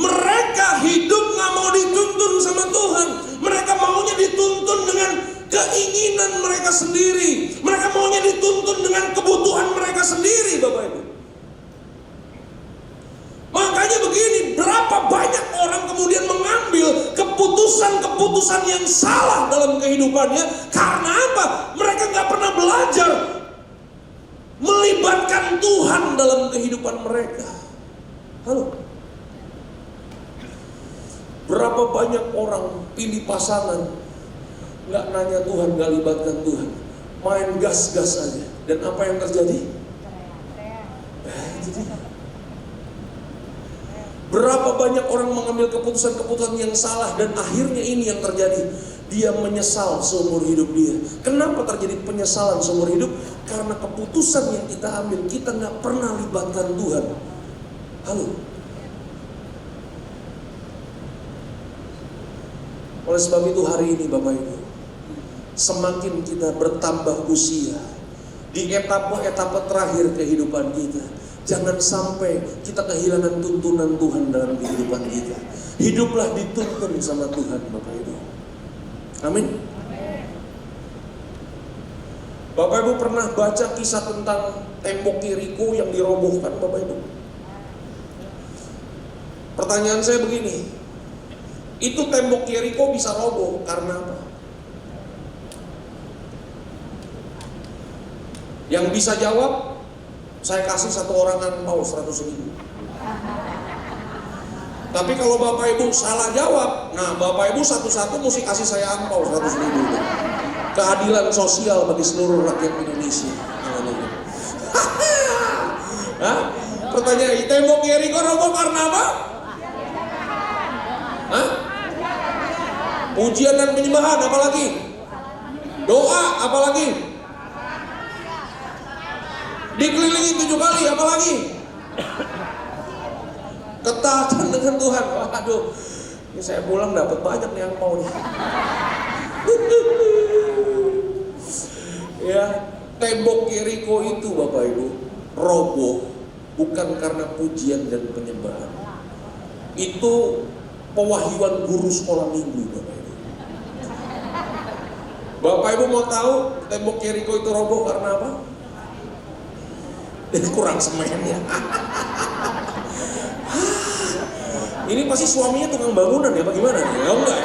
mereka hidup gak mau dituntun sama Tuhan. Mereka maunya dituntun dengan keinginan mereka sendiri. Mereka maunya dituntun dengan kebutuhan mereka sendiri, Bapak Ibu. Makanya begini, berapa banyak orang kemudian mengambil keputusan-keputusan yang salah dalam kehidupannya. Karena apa? Mereka gak pernah belajar melibatkan Tuhan dalam kehidupan mereka. Halo? Berapa banyak orang pilih pasangan gak nanya Tuhan, gak libatkan Tuhan, main gas-gas aja. Dan apa yang terjadi? Berapa banyak orang mengambil keputusan-keputusan yang salah dan akhirnya ini yang terjadi. Dia menyesal seumur hidup dia. Kenapa terjadi penyesalan seumur hidup? Karena keputusan yang kita ambil, kita gak pernah libatkan Tuhan. Halo? Oleh sebab itu hari ini Bapak Ibu, semakin kita bertambah usia, di etapa-etapa terakhir kehidupan kita, jangan sampai kita kehilangan tuntunan Tuhan dalam kehidupan kita. Hiduplah dituntun sama Tuhan, Bapak Ibu. Amin. Bapak Ibu pernah baca kisah tentang tembok Yeriko yang dirobohkan, Bapak Ibu? Pertanyaan saya begini, itu tembok Yeriko bisa roboh karena apa? Yang bisa jawab, saya kasih satu orang angpau 100.000. Tapi kalau Bapak Ibu salah jawab, nah Bapak Ibu satu-satu mesti kasih saya angpau 100.000. Keadilan sosial bagi seluruh rakyat Indonesia. Hah? Pertanyaan, tembok Yeriko roboh karena apa? Hah? Pujian dan penyembahan, apalagi? Doa, apalagi? Dikelilingi 7 kali, apalagi? Ketaatan dengan Tuhan. Waduh, ini saya pulang dapat banyak nih yang mau nih. Ya, tembok Yeriko itu Bapak Ibu roboh bukan karena pujian dan penyembahan. Itu pewahyuan guru sekolah minggu, Bapak Ibu. Bapak Ibu mau tahu tembok Yeriko itu roboh karena apa? Kurang semen ya. Ini pasti suaminya tukang bangunan ya, bagaimana? Ya enggak.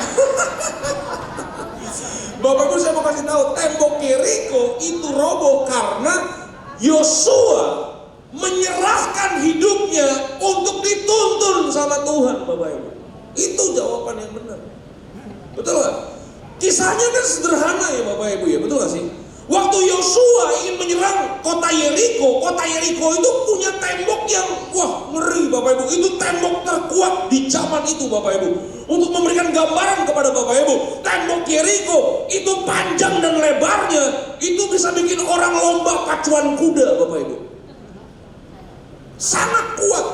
Bapak Ibu, saya mau kasih tahu, tembok Yeriko itu roboh karena Yosua menyerahkan hidupnya untuk dituntun sama Tuhan, Bapak Ibu. Itu jawaban yang benar. Betul gak? Kisahnya kan sederhana ya Bapak Ibu ya, betul gak sih? Waktu Yosua ingin menyerang kota Yeriko itu punya tembok yang wah ngeri Bapak Ibu. Itu tembok terkuat di zaman itu Bapak Ibu. Untuk memberikan gambaran kepada Bapak Ibu, tembok Yeriko itu panjang dan lebarnya itu bisa bikin orang lomba pacuan kuda Bapak Ibu. Sangat kuat.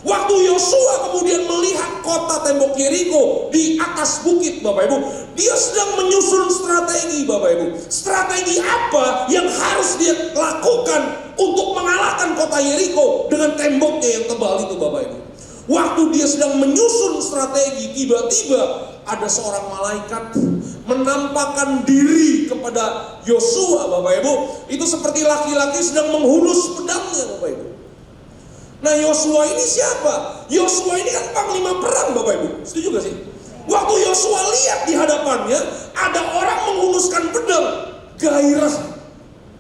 Waktu Yosua kemudian melihat kota tembok Yeriko di atas bukit Bapak Ibu, dia sedang menyusun strategi Bapak Ibu. Strategi apa yang harus dia lakukan untuk mengalahkan kota Yeriko dengan temboknya yang tebal itu Bapak Ibu. Waktu dia sedang menyusun strategi, tiba-tiba ada seorang malaikat menampakkan diri kepada Yosua Bapak Ibu. Itu seperti laki-laki sedang menghunus pedangnya Bapak Ibu. Nah Yosua ini siapa? Yosua ini kan panglima perang Bapak Ibu. Setuju gak sih? Waktu Yosua lihat di hadapannya ada orang menghunuskan pedang, gairah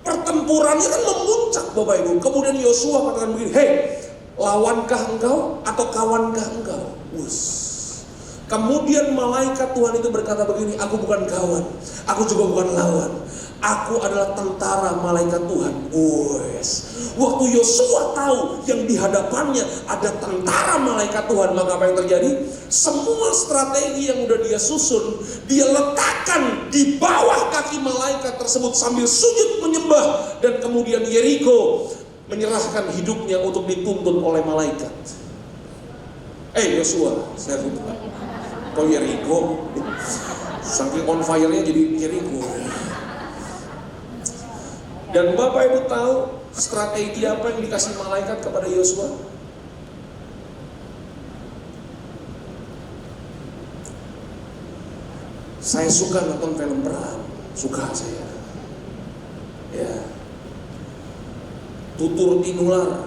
pertempurannya kan memuncak Bapak Ibu. Kemudian Yosua katakan begini, hei, lawankah engkau atau kawankah engkau? Kemudian malaikat Tuhan itu berkata begini, aku bukan kawan, aku juga bukan lawan. Aku adalah tentara malaikat Tuhan. Waktu Yosua tahu yang di hadapannya ada tentara malaikat Tuhan, maka apa yang terjadi? Semua strategi yang udah dia susun, dia letakkan di bawah kaki malaikat tersebut sambil sujud menyembah. Dan kemudian Yeriko menyerahkan hidupnya untuk dituntun oleh malaikat. Yosua, saya lupa. Kok Yeriko? Saking on fire-nya jadi Yeriko. Dan Bapak Ibu tahu strategi apa yang dikasih malaikat kepada Yosua? Saya suka nonton film perang, suka saya. Ya. Tutur Tinular,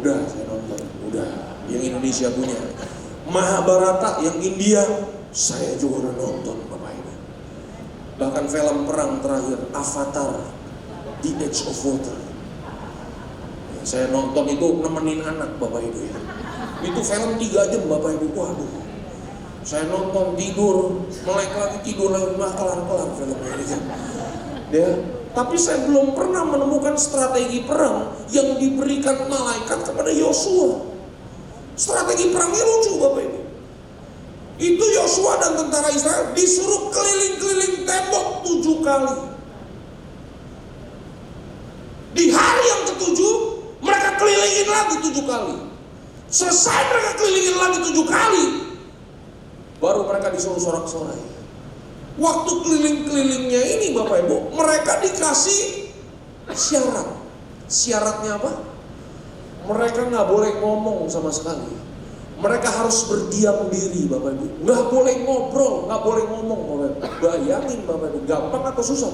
udah saya nonton, udah. Yang Indonesia punya. Mahabharata yang India, saya juga udah nonton Bapak Ibu. Bahkan film perang terakhir, Avatar, The Edge of Water. Saya nonton itu nemenin anak Bapak Ibu ya. Itu film 3 jam Bapak Ibu. Waduh. Saya nonton tidur, melek lagi tidur lagi, kelar filmnya ini. Ya. Tapi saya belum pernah menemukan strategi perang yang diberikan malaikat kepada Yosua. Strategi perangnya lucu Bapak Ibu. Itu Yosua dan tentara Israel disuruh keliling-keliling tembok 7 kali. Di hari yang ke-7 mereka kelilingin lagi 7 kali. Selesai mereka kelilingin lagi 7 kali, baru mereka disuruh sorak-sorai. Waktu keliling-kelilingnya ini Bapak Ibu, mereka dikasih syarat. Syaratnya apa? Mereka nggak boleh ngomong sama sekali. Mereka harus berdiam diri Bapak Ibu. Nggak boleh ngobrol, nggak boleh ngomong Bapak Ibu. Bayangin Bapak Ibu, gampang atau susah?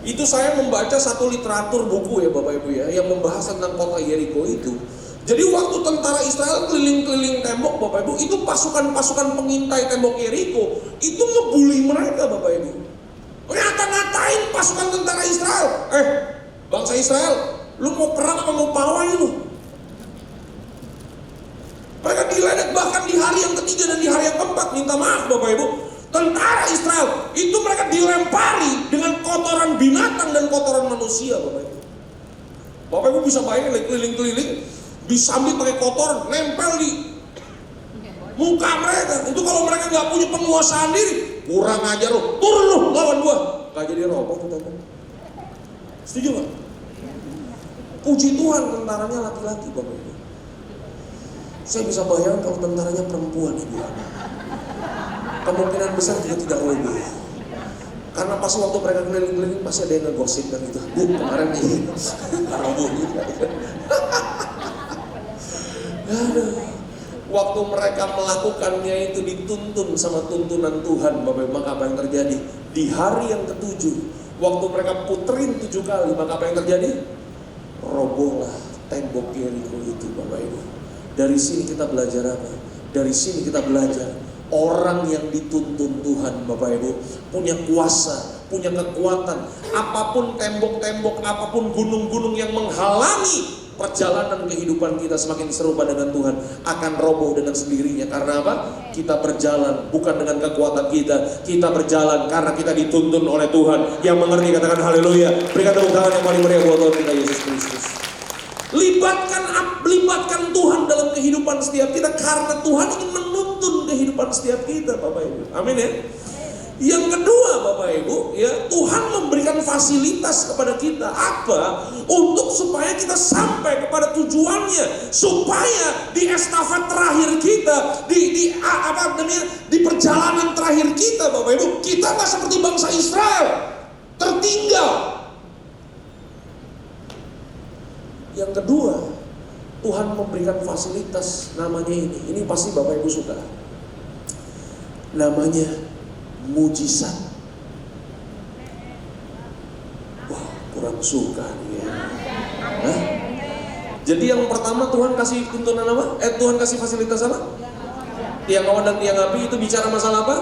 Itu saya membaca satu literatur buku ya Bapak Ibu ya, yang membahas tentang kota Yeriko itu. Jadi waktu tentara Israel keliling-keliling tembok Bapak Ibu, itu pasukan-pasukan pengintai tembok Yeriko itu ngebully mereka Bapak Ibu. Ngata-ngatain pasukan tentara Israel. Bangsa Israel, lu mau perang apa mau pawai lu? Mereka diledek bahkan di hari yang ketiga dan di hari yang keempat, minta maaf Bapak Ibu. Tentara Israel itu mereka dilempari dengan kotoran binatang dan kotoran manusia Bapak Ibu. Bapak Ibu bisa bayangin keliling-keliling disambil pakai kotoran, nempel di muka mereka. Itu kalau mereka nggak punya penguasaan diri, kurang ajar lu, turun lu lawan gua, nggak jadi roboh tuh tembok. Setuju nggak? Puji Tuhan tentaranya laki-laki Bapak Ibu. Saya bisa bayangkan kalau tentaranya perempuan Ibu. Kemungkinan besar juga tidak roboh. Karena pas waktu mereka keliling-keliling pasti ada yang ngegosip kan gitu. Bu, kemarin nih roboh juga. Waktu mereka melakukannya itu dituntun sama tuntunan Tuhan Bapak Ibu, maka apa yang terjadi? Di hari yang ke-7, waktu mereka puterin 7 kali, maka apa yang terjadi? Robohlah tembok Yeriko itu Bapak Ibu. Dari sini kita belajar apa? Dari sini kita belajar Orang yang dituntun Tuhan, Bapak Ibu, punya kuasa, punya kekuatan. Apapun tembok-tembok, apapun gunung-gunung yang menghalangi perjalanan kehidupan kita semakin serupa dengan Tuhan, akan roboh dengan sendirinya. Karena apa? Kita berjalan bukan dengan kekuatan kita, kita berjalan karena kita dituntun oleh Tuhan. Yang mengerti katakan haleluya. Berikan tepuk tangan yang paling meriah buat Tuhan kita Yesus Kristus. Libatkan Tuhan dalam kehidupan setiap kita, karena Tuhan ingin menuntun kehidupan setiap kita, Bapak Ibu. Amin ya. Yang kedua, Bapak Ibu, ya, Tuhan memberikan fasilitas kepada kita. Apa? Untuk supaya kita sampai kepada tujuannya, supaya di estafet terakhir kita, di perjalanan terakhir kita, Bapak Ibu, kita nggak seperti bangsa Israel tertinggal. Yang kedua, Tuhan memberikan fasilitas, namanya ini pasti Bapak Ibu suka. Namanya mujizat. Wah, kurang suka nih ya. Hah? Jadi yang pertama Tuhan kasih tuntunan apa? Tuhan kasih fasilitas apa? Tiang awan dan tiang api itu bicara masalah apa?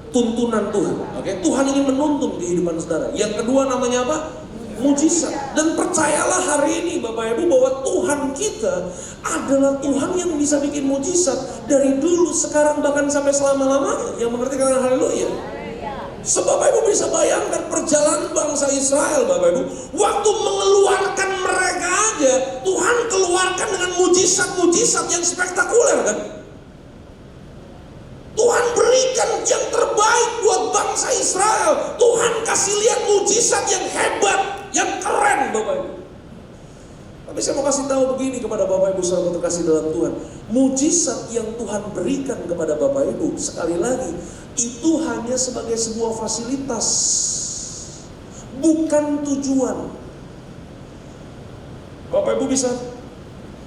Tuntunan Tuhan. Oke, Tuhan ingin menuntun kehidupan saudara. Yang kedua namanya apa? Mujizat. Dan percayalah hari ini Bapak Ibu bahwa Tuhan kita adalah Tuhan yang bisa bikin mujizat dari dulu, sekarang, bahkan sampai selama-lamanya. Yang mengerti kata haleluya. Sebab Bapak Ibu bisa bayangkan perjalanan bangsa Israel, Bapak Ibu, waktu mengeluarkan mereka aja, Tuhan keluarkan dengan mujizat-mujizat yang spektakuler kan. Tuhan berikan yang terbaik buat bangsa Israel. Tuhan kasih lihat mujizat yang hebat, yang keren, Bapak Ibu. Tapi saya mau kasih tahu begini kepada Bapak Ibu saudara terkasih dalam Tuhan. Mujizat yang Tuhan berikan kepada Bapak Ibu, sekali lagi, itu hanya sebagai sebuah fasilitas, bukan tujuan. Bapak Ibu bisa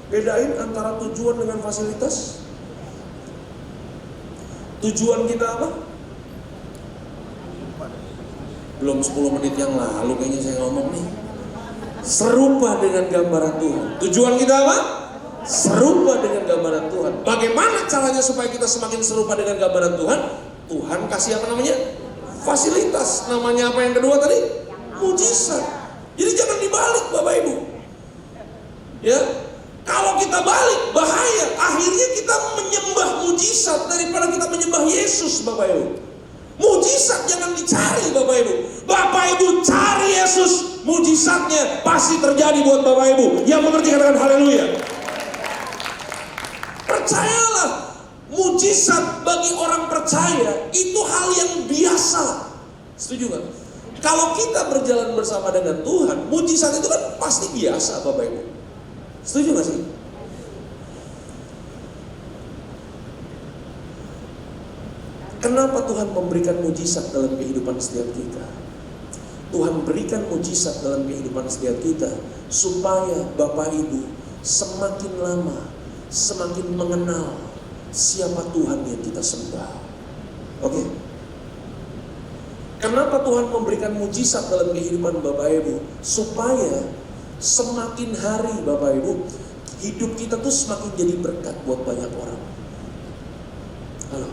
bedain antara tujuan dengan fasilitas? Tujuan kita apa? Belum 10 menit yang lalu kayaknya saya ngomong nih. Serupa dengan gambaran Tuhan. Tujuan kita apa? Serupa dengan gambaran Tuhan. Bagaimana caranya supaya kita semakin serupa dengan gambaran Tuhan? Tuhan kasih apa namanya? Fasilitas. Namanya apa yang kedua tadi? Mujizat. Jadi jangan dibalik Bapak Ibu. Ya, kalau kita balik bahaya. Akhirnya kita menyembah mujizat daripada kita menyembah Yesus, Bapak Ibu. Mujizat jangan dicari, Bapak Ibu. Bapak Ibu cari Yesus, mujizatnya pasti terjadi buat Bapak Ibu. Yang mengerti katakan haleluya. Percayalah, mujizat bagi orang percaya itu hal yang biasa. Setuju gak? Kalau kita berjalan bersama dengan Tuhan, mujizat itu kan pasti biasa, Bapak Ibu. Setuju gak sih? Kenapa Tuhan memberikan mujizat dalam kehidupan setiap kita? Tuhan berikan mujizat dalam kehidupan setiap kita supaya Bapak Ibu semakin lama semakin mengenal siapa Tuhan yang kita sembah. Oke? Kenapa Tuhan memberikan mujizat dalam kehidupan Bapak Ibu? Supaya semakin hari Bapak Ibu, hidup kita tuh semakin jadi berkat buat banyak orang. Halo.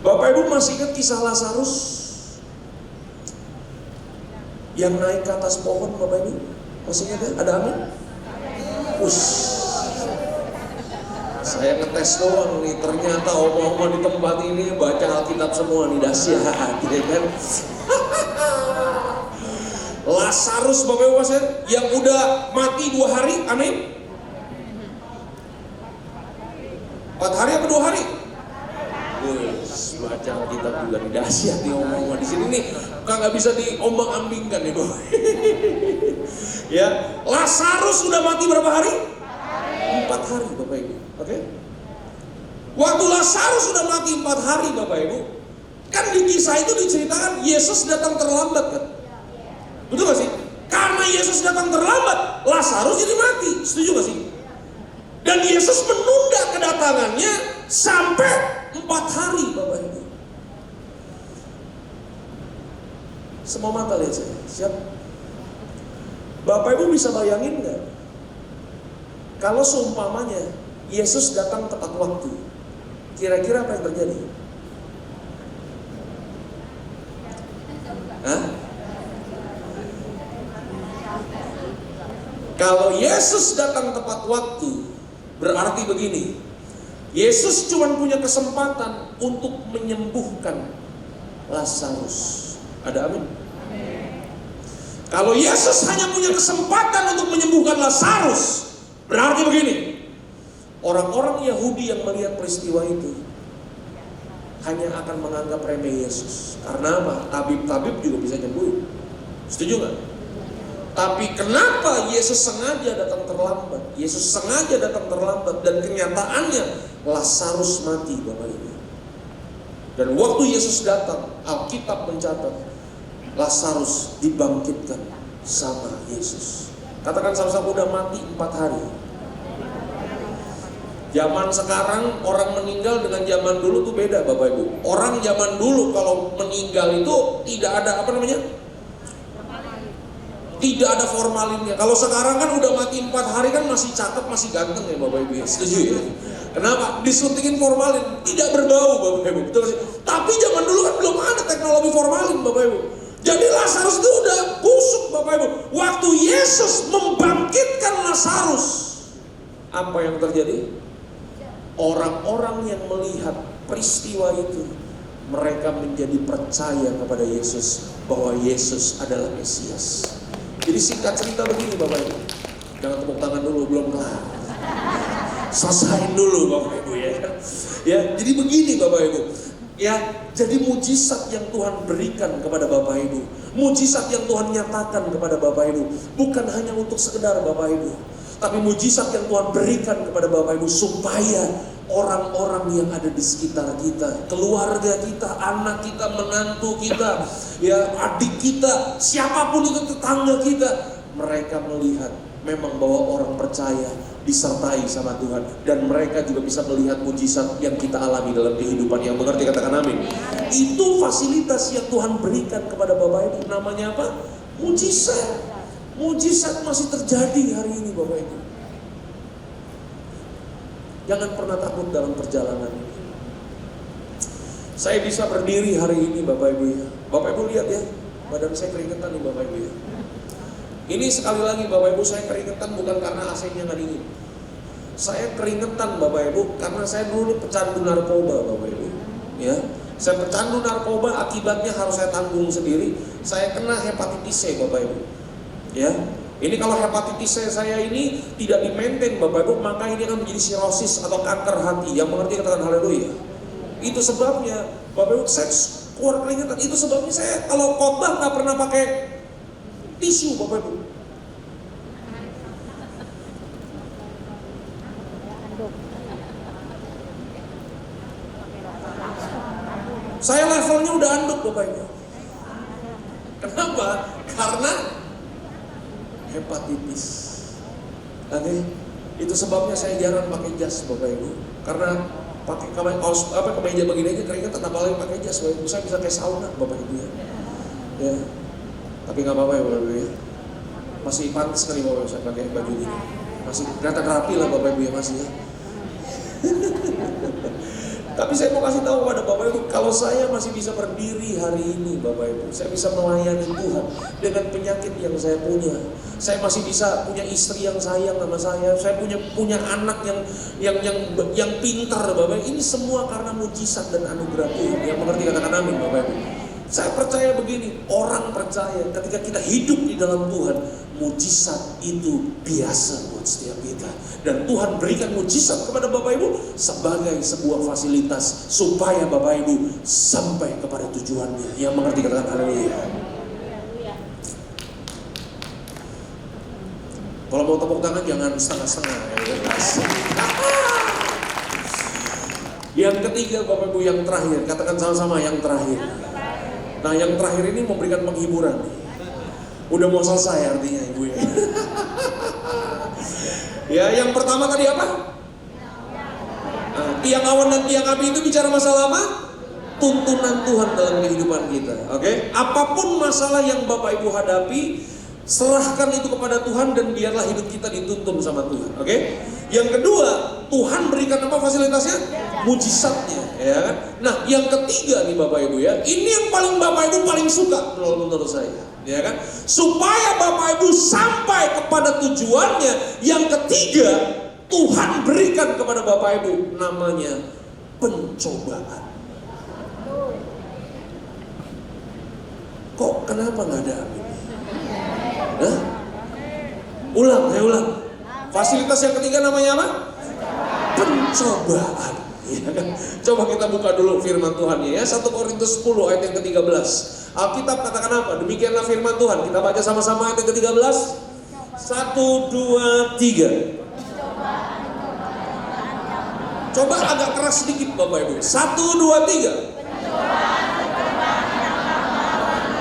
Bapak Ibu masih ingat kisah Lazarus yang naik ke atas pohon, Bapak Ibu? Masih ingat ya? Ada amin? Saya ngetes doang nih, ternyata omong-omong di tempat ini baca Alkitab semua nih, dahsyat ya kan? Lazarus Bapak Ibu yang udah mati 2 hari, amin? 4 hari apa 2 hari? Baca Alkitab juga nih, dahsyat nih omong-omong di sini nih, nggak bisa diombang-ambingkan nih Bapak. Ya, Lazarus sudah mati berapa hari? 4 hari Bapak Ibu. Oke? Waktu Lazarus sudah mati 4 hari Bapak Ibu, kan di kisah itu diceritakan Yesus datang terlambat kan? Betul gak sih? Karena Yesus datang terlambat, Lazarus jadi mati. Setuju gak sih? Dan Yesus menunda kedatangannya sampai 4 hari Bapak Ibu. Semua mata lihat saya. Siap? Bapak Ibu bisa bayangin gak? Kalau seumpamanya Yesus datang tepat waktu. Kira-kira apa yang terjadi? Hah? Kalau Yesus datang tepat waktu, berarti begini. Yesus cuma punya kesempatan untuk menyembuhkan Lazarus. Ada amin? Kalau Yesus hanya punya kesempatan untuk menyembuhkan Lazarus, berarti begini. Orang-orang Yahudi yang melihat peristiwa itu hanya akan menganggap remeh Yesus. Karena apa? Tabib-tabib juga bisa nyembuhin. Setuju nggak? Tapi kenapa Yesus sengaja datang terlambat? Yesus sengaja datang terlambat dan kenyataannya Lazarus mati, Bapak Ibu. Dan waktu Yesus datang, Alkitab mencatat Lazarus dibangkitkan sama Yesus. Katakan sama-sama, udah mati 4 hari. Zaman sekarang orang meninggal dengan zaman dulu tuh beda, Bapak Ibu. Orang zaman dulu kalau meninggal itu tidak ada apa namanya? Tidak ada formalinnya. Kalau sekarang kan udah mati 4 hari kan masih cakep, masih ganteng ya Bapak Ibu. Setuju ya? Kenapa? Disuntikin formalin, tidak berbau Bapak Ibu. Betul. Tapi zaman dulu kan belum ada teknologi formalin Bapak Ibu. Jadi Lazarus itu udah busuk Bapak Ibu. Waktu Yesus membangkitkan Lazarus, apa yang terjadi? Orang-orang yang melihat peristiwa itu, mereka menjadi percaya kepada Yesus bahwa Yesus adalah Mesias. Jadi singkat cerita begini Bapak Ibu. Jangan tepuk tangan dulu, belum kelar. Selesain dulu Bapak Ibu ya. Ya, jadi begini Bapak Ibu. Ya, jadi mujizat yang Tuhan berikan kepada Bapak Ibu, mujizat yang Tuhan nyatakan kepada Bapak Ibu, bukan hanya untuk sekedar Bapak Ibu, tapi mujizat yang Tuhan berikan kepada Bapak Ibu supaya orang-orang yang ada di sekitar kita, keluarga kita, anak kita, menantu kita, ya adik kita, siapapun itu tetangga kita, mereka melihat memang bahwa orang percaya disertai sama Tuhan, dan mereka juga bisa melihat mujizat yang kita alami dalam kehidupan. Yang mengerti katakan amin. Itu fasilitas yang Tuhan berikan kepada Bapak Ibu. Namanya apa? Mujizat. Mujizat masih terjadi hari ini Bapak Ibu. Jangan pernah takut dalam perjalanan ini. Saya bisa berdiri hari ini Bapak Ibu ya. Bapak Ibu lihat ya, badan saya keringetan nih Bapak Ibu ya. Ini sekali lagi Bapak Ibu, saya keringetan bukan karena AC-nya nggak dingin. Saya keringetan Bapak Ibu karena saya dulu pecandu narkoba Bapak Ibu. Ya, saya pecandu narkoba, akibatnya harus saya tanggung sendiri. Saya kena hepatitis C Bapak Ibu. Ya, ini kalau hepatitis C saya ini tidak di-maintain Bapak Ibu, maka ini akan menjadi sirosis atau kanker hati. Yang mengerti katakan haleluya. Itu sebabnya Bapak Ibu saya keluar keringetan. Itu sebabnya saya kalau khotbah nggak pernah pakai tisu Bapak Ibu. Saya levelnya udah anduk Bapak Ibu. Kenapa? Karena hepatitis. Oke, itu sebabnya saya jarang pakai jas Bapak Ibu. Karena pakai kemeja begini aja keringetan, apalagi pakai jas Bapak Ibu. Saya bisa kayak sauna Bapak Ibu ya. Ya. Tapi nggak apa-apa ya Bapak Ibu ya. Masih pantas kali Bapak Ibu saya pakai baju ini. Masih kelihatan rapi lah Bapak Ibu ya masih ya. Tapi saya mau kasih tahu kepada Bapak Ibu, kalau saya masih bisa berdiri hari ini Bapak Ibu, saya bisa melayani Tuhan dengan penyakit yang saya punya. Saya masih bisa punya istri yang sayang sama saya punya anak yang pintar Bapak Ibu. Ini semua karena mujizat dan anugerah Tuhan. Yang mengerti katakan amin Bapak Ibu. Saya percaya begini, orang percaya ketika kita hidup di dalam Tuhan, mujizat itu biasa buat setiap kita. Dan Tuhan berikan mujizat kepada Bapak Ibu sebagai sebuah fasilitas supaya Bapak Ibu sampai kepada tujuannya. Yang mengerti katakan haleluya. Kalau mau tepuk tangan jangan setengah-setengah. Yang ketiga Bapak Ibu, yang terakhir, katakan sama-sama yang terakhir. Nah yang terakhir ini memberikan penghiburan. Udah mau selesai artinya Ibu ya. Ya yang pertama tadi apa? Nah, tiang awan dan tiang api itu bicara masalah apa? Tuntunan Tuhan dalam kehidupan kita. Oke? Apapun masalah yang Bapak Ibu hadapi, Serahkan itu kepada Tuhan dan biarlah hidup kita dituntun sama Tuhan. Oke? Yang kedua, Tuhan berikan apa fasilitasnya? Mujizatnya, ya kan? Nah, yang ketiga nih Bapak Ibu ya, ini yang paling Bapak Ibu paling suka menurut saya, ya kan? Supaya Bapak Ibu sampai kepada tujuannya, yang ketiga Tuhan berikan kepada Bapak Ibu namanya pencobaan. Kok kenapa nggak ada? Hah? Ulang. Fasilitas yang ketiga namanya apa? Pencobaan. Ya kan? Coba kita buka dulu firman Tuhan ya. 1 Korintus 10 ayat yang ke-13. Alkitab katakan apa? Demikianlah firman Tuhan. Kita baca sama-sama ayat yang ke-13. 1, 2, 3. Coba agak keras sedikit Bapak Ibu. 1, 2, 3.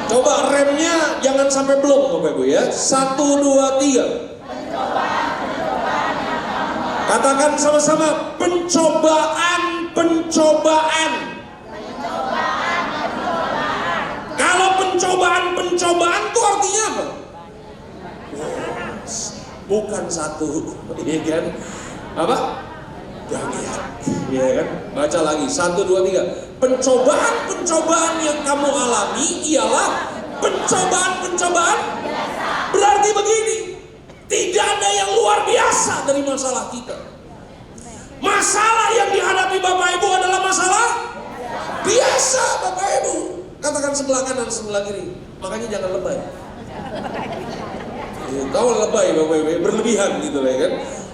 Coba remnya jangan sampai belum Bapak Ibu ya. 1, 2, 3. Katakan sama-sama, pencobaan. Kalau pencobaan itu artinya apa? Bukan satu, iya kan? Apa? Bagian, iya kan? Baca lagi, 1, 2, 3. Pencobaan yang kamu alami ialah pencobaan. Berarti begini, tidak ada yang luar biasa dari masalah kita. Masalah yang dihadapi Bapak Ibu adalah masalah biasa Bapak Ibu. Katakan sebelah kanan, sebelah kiri. Makanya jangan lebay. Tahu lebay Bapak Ibu, berlebihan gitu lah kan.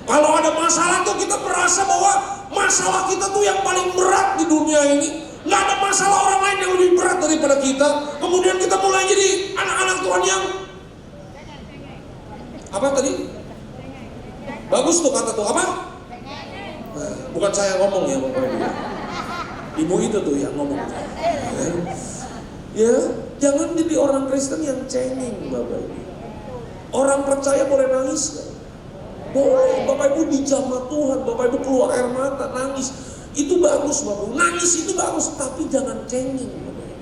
Kalau ada masalah tuh kita merasa bahwa masalah kita tuh yang paling berat di dunia ini. Nggak ada masalah orang lain yang lebih berat daripada kita. Kemudian kita mulai jadi anak-anak Tuhan yang apa tadi? Bagus tuh kata tuh apa? Bukan saya ngomong ya Bapak Ibu. Ibu itu tuh yang ngomong. Ya, jangan jadi orang Kristen yang cengeng Bapak Ibu. Orang percaya boleh nangis kan? Boleh, Bapak Ibu dijamah Tuhan, Bapak Ibu keluar air mata, nangis. Itu bagus Bapak Ibu, nangis itu bagus, tapi jangan cengeng Bapak Ibu.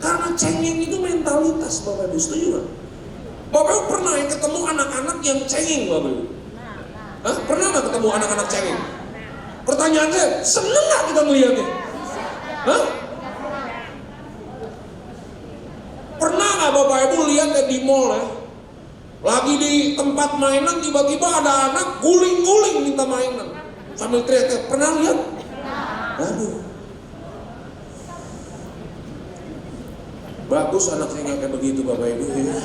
Karena cengeng itu mentalitas Bapak Ibu, setuju gak? Bapak Ibu pernah ketemu anak-anak yang cengeng Bapak Ibu? Hah? Pernah gak ketemu anak-anak cengeng? Pertanyaan saya, seneng gak kita melihatnya? Hah? Pernah gak Bapak Ibu lihat di mall ya? Lagi di tempat mainan tiba-tiba ada anak guling-guling minta mainan sambil teriak-teriak. Pernah lihat? Aduh. Bagus anak saya nggak kayak begitu Bapak Ibu ya.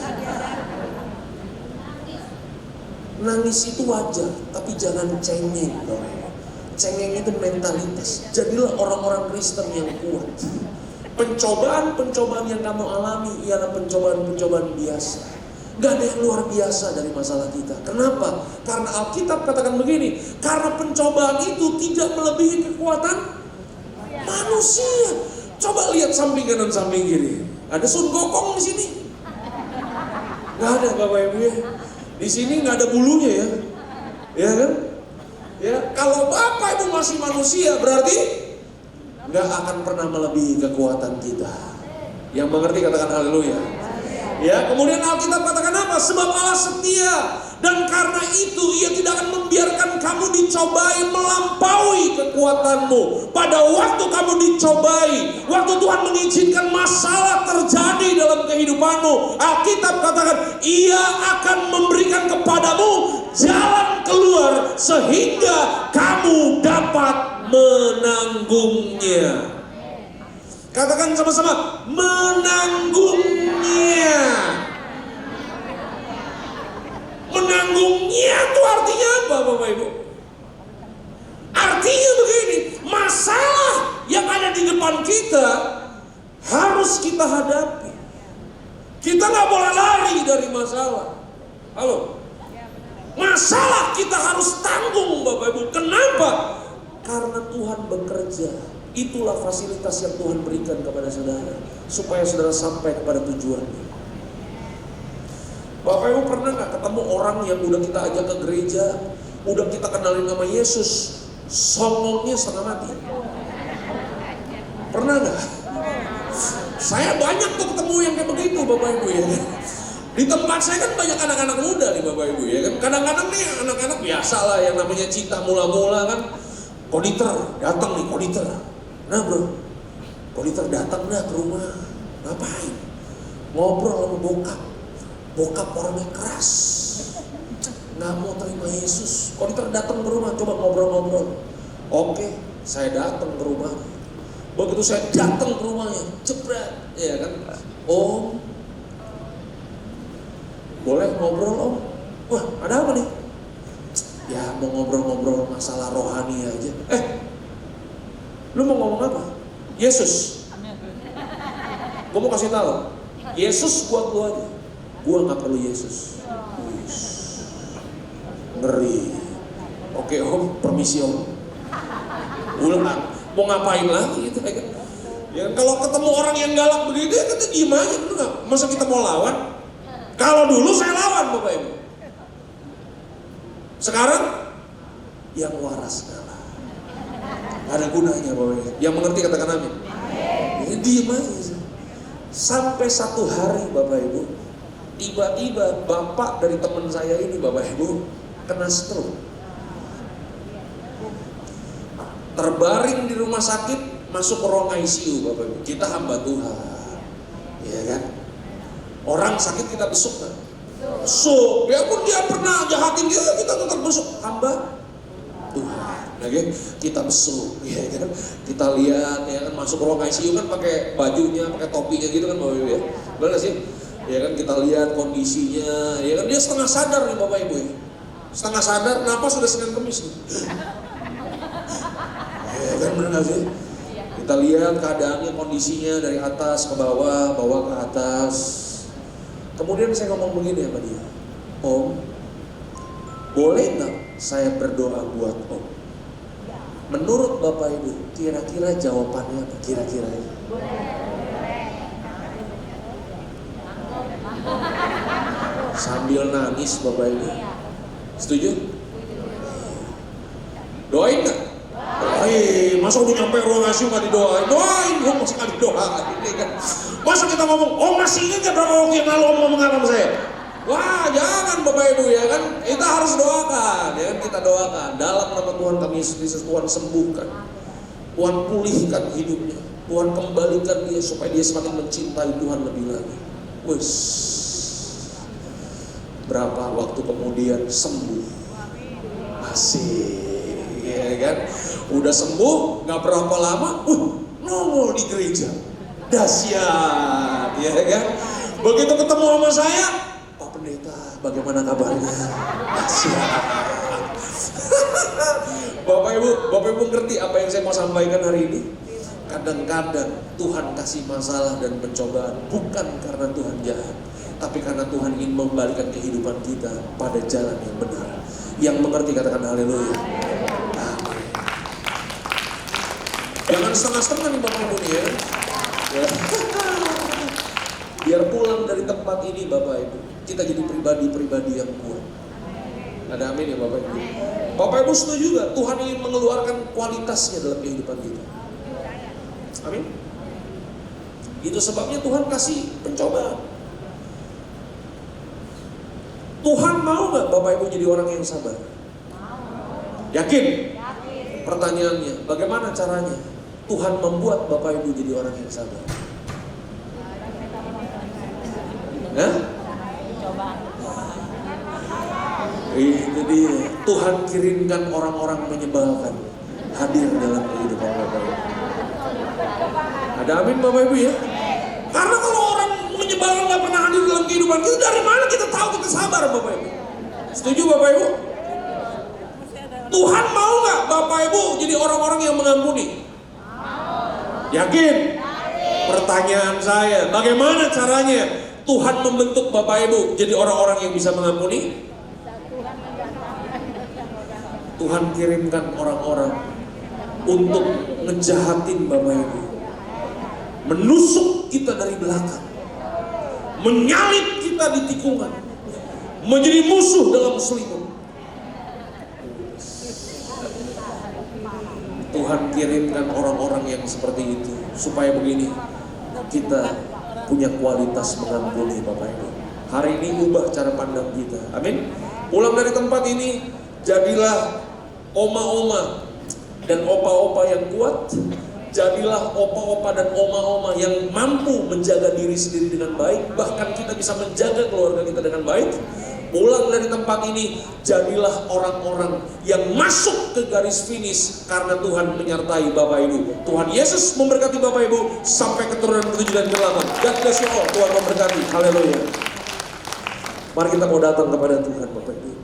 Nangis itu wajar, tapi jangan cengeng Bapak Ibu. Cengeng itu mentalitas. Jadilah orang-orang Kristen yang kuat. Pencobaan yang kamu alami ialah pencobaan biasa. Gak ada yang luar biasa dari masalah kita. Kenapa? Karena Alkitab katakan begini, karena pencobaan itu tidak melebihi kekuatan manusia. Coba lihat samping kanan samping kiri. Ada Sun Gokong di sini? Gak ada Bapak Ibu ya. Di sini gak ada bulunya ya. Ya kan? Ya, kalau Bapak Ibu masih manusia berarti gak akan pernah melebihi kekuatan kita. Yang mengerti katakan haleluya. Ya, kemudian Alkitab katakan apa? Sebab Allah setia dan karena itu Ia tidak akan membiarkan kamu dicobai melampaui kekuatanmu. Pada waktu kamu dicobai, waktu Tuhan mengizinkan masalah terjadi dalam kehidupanmu, Alkitab katakan Ia akan memberikan kepadamu jalan keluar sehingga kamu dapat menanggungnya. Katakan sama-sama, menanggungnya. Menanggungnya itu artinya apa Bapak Ibu? Artinya begini, masalah yang ada di depan kita harus kita hadapi. Kita nggak boleh lari dari masalah. Halo? Masalah kita harus tanggung Bapak Ibu. Kenapa? Karena Tuhan bekerja. Itulah fasilitas yang Tuhan berikan kepada saudara, supaya saudara sampai kepada tujuannya. Bapak Ibu pernah gak ketemu orang yang udah kita ajak ke gereja, udah kita kenalin nama Yesus, songongnya setengah mati? Pernah gak? Saya banyak tuh ketemu yang kayak begitu Bapak Ibu ya. Di tempat saya kan banyak anak-anak muda nih Bapak Ibu ya kan. Kadang-kadang nih anak-anak biasa lah yang namanya cinta mula-mula kan. Koditer datang nih, koditer. Nah bro, koditer datang dah ke rumah. Ngapain? Ngobrol sama bokap. Bokap orangnya keras, nggak mau terima Yesus. Koditer datang ke rumah, coba ngobrol-ngobrol. Oke, saya datang ke rumahnya. Begitu saya datang ke rumahnya, jebret, ya kan? Om, boleh ngobrol om? Wah, ada apa nih? Ya mau ngobrol-ngobrol masalah rohani aja. Lu mau ngomong apa? Yesus. Gue mau kasih tahu, Yesus buat lu aja. Gue nggak perlu Yesus. Ngeri. Oke om, permisi om. Ulang, mau ngapain lagi gitu kan? Ya kalau ketemu orang yang galak begitu ya kita diem aja, bener nggak? Masa kita mau lawan? Kalau dulu saya lawan Bapak Ibu. Sekarang yang waras kalah. Ada gunanya Bapak Ibu. Yang mengerti katakan amin. Ya diem aja. Sampai satu hari Bapak Ibu, tiba-tiba bapak dari teman saya ini Bapak Ibu kena stroke. Terbaring di rumah sakit, masuk ke ruang ICU Bapak Ibu. Kita hamba Tuhan. Ya kan? Orang sakit kita besuk kan? Besuk. Biarpun dia pernah jahatin kita tetap besuk. Hamba Tuhan. Ya kan? Kita besuk. Ya kan? Kita lihat ya kan masuk ke ruang ICU kan pakai bajunya, pakai topinya gitu kan Bapak Ibu ya. Benar sih? Ya kan kita lihat kondisinya. Ya kan dia setengah sadar nih Bapak Ibu ya. Setengah sadar, napas sudah Senin Kemis nih. Ya kan benar sih? Kita lihat keadaannya, kondisinya dari atas ke bawah, bawah ke atas. Kemudian saya ngomong begini sama dia, Om, boleh nggak saya berdoa buat Om? Menurut Bapak Ibu, kira-kira jawabannya apa? Kira-kira ya? Sambil nangis Bapak Ibu, setuju? Doain nggak? Masa udah nyampe ruang ICU nggak didoain? Doain dong, masa nggak didoain? Masa kita ngomong, oh masih ingat gak berapa waktu yang lalu om ngomong apa sama saya? Wah jangan Bapak Ibu ya kan, kita harus doakan ya kan, kita doakan dalam nama Tuhan kami Yesus, Tuhan sembuhkan, Tuhan pulihkan hidupnya, Tuhan kembalikan dia supaya dia semakin mencintai Tuhan lebih lagi. Wes, berapa waktu kemudian sembuh, asik ya kan, udah sembuh nggak berapa lama, nongol di gereja. Dahsyat, ya kan? Begitu ketemu sama saya, Pak Pendeta, bagaimana kabarnya? Dahsyat. Bapak Ibu ngerti apa yang saya mau sampaikan hari ini? Kadang-kadang Tuhan kasih masalah dan pencobaan bukan karena Tuhan jahat, tapi karena Tuhan ingin membalikan kehidupan kita pada jalan yang benar. Yang mengerti katakan haleluya. Jangan setengah-setengah nih Bapak Ibu nih ya. Biar pulang dari tempat ini Bapak Ibu, kita jadi pribadi-pribadi yang kuat. Ada amin ya Bapak Ibu. Bapak Ibu setuju gak? Tuhan ingin mengeluarkan kualitasnya dalam kehidupan kita. Amin. Itu sebabnya Tuhan kasih pencobaan. Tuhan mau gak Bapak Ibu jadi orang yang sabar? Yakin? Pertanyaannya, bagaimana caranya Tuhan membuat Bapak Ibu jadi orang yang sabar? Nah, itu dia. Tuhan kirimkan orang-orang menyebalkan hadir dalam kehidupan Bapak Ibu. Ada amin Bapak Ibu ya? Karena kalau orang menyebalkan gak pernah hadir dalam kehidupan kita, dari mana kita tahu kita sabar Bapak Ibu? Setuju Bapak Ibu? Tuhan mau gak Bapak Ibu jadi orang-orang yang mengampuni? Yakin? Pertanyaan saya, bagaimana caranya Tuhan membentuk Bapak Ibu jadi orang-orang yang bisa mengampuni? Tuhan kirimkan orang-orang untuk ngejahatin Bapak Ibu, menusuk kita dari belakang, menyalip kita di tikungan, menjadi musuh dalam selimut. Tuhan kirimkan orang-orang yang seperti itu supaya begini, kita punya kualitas mengampuni Bapak Ibu. Hari ini ubah cara pandang kita. Amin. Pulang dari tempat ini, jadilah oma-oma dan opa-opa yang kuat. Jadilah opa-opa dan oma-oma yang mampu menjaga diri sendiri dengan baik. Bahkan kita bisa menjaga keluarga kita dengan baik. Pulang dari tempat ini, jadilah orang-orang yang masuk ke garis finish karena Tuhan menyertai Bapak Ibu. Tuhan Yesus memberkati Bapak Ibu sampai keturunan ke-7 dan ke-8. God bless you all. Tuhan memberkati. Haleluya. Mari kita mau datang kepada Tuhan Bapak Ibu.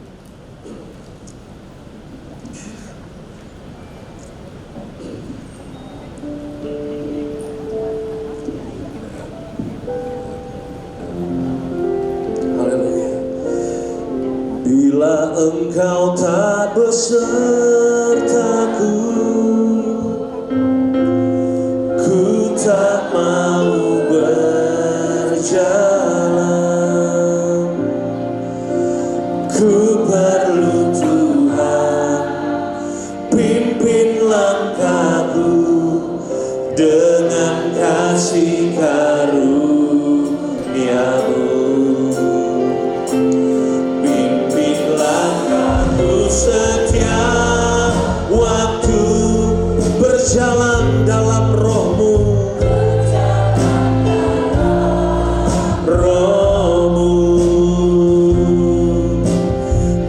Bila engkau tak besertaku, ku tak mau berjalan. Ku perlu Tuhan, pimpin langkahku dengan kasih karunia-Mu. Setiap waktu berjalan dalam roh-Mu, roh-Mu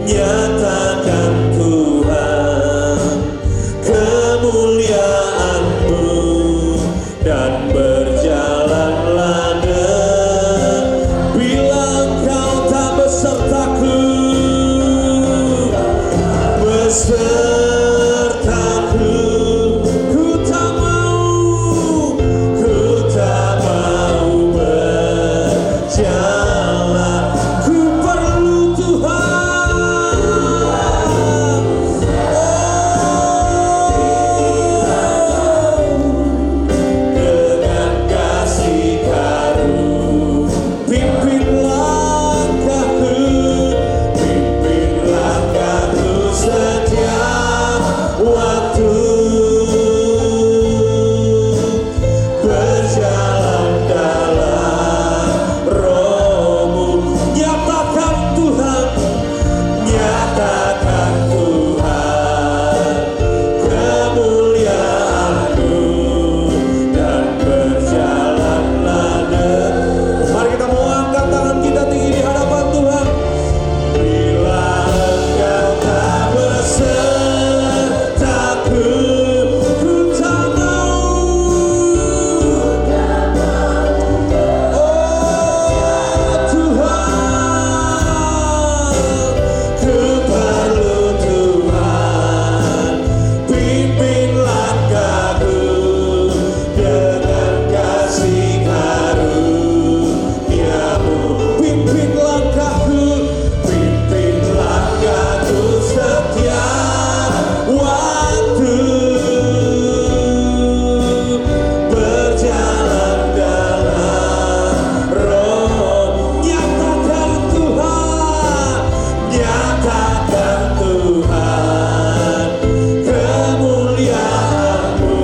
nyatakan Tuhan kemuliaan-Mu dan berjalanlah bila engkau tak besertaku. Besertaku, ku tak mau berjalan. Ku perlu Tuhan. Dengan kasih karunia, pimpin langkahku, setiap waktu berjalan dalam roh-Mu. Nyatakan Tuhan, nyatakan Tuhan kemuliaan-Mu dan berjalanlah. Mari kita mau angkat tangan kita tinggi di hadapan Tuhan. Bila engkau tak besertaku, ku tak mau. Oh Tuhan, ku perlu Tuhan, pimpin langkahku dengan kasih karunia-Mu. Pimpin langkahku, pimpin langkahku setiap waktu berjalan dalam roh. Nyatakan Tuhan, nyatakan Tuhan kemuliaan-Mu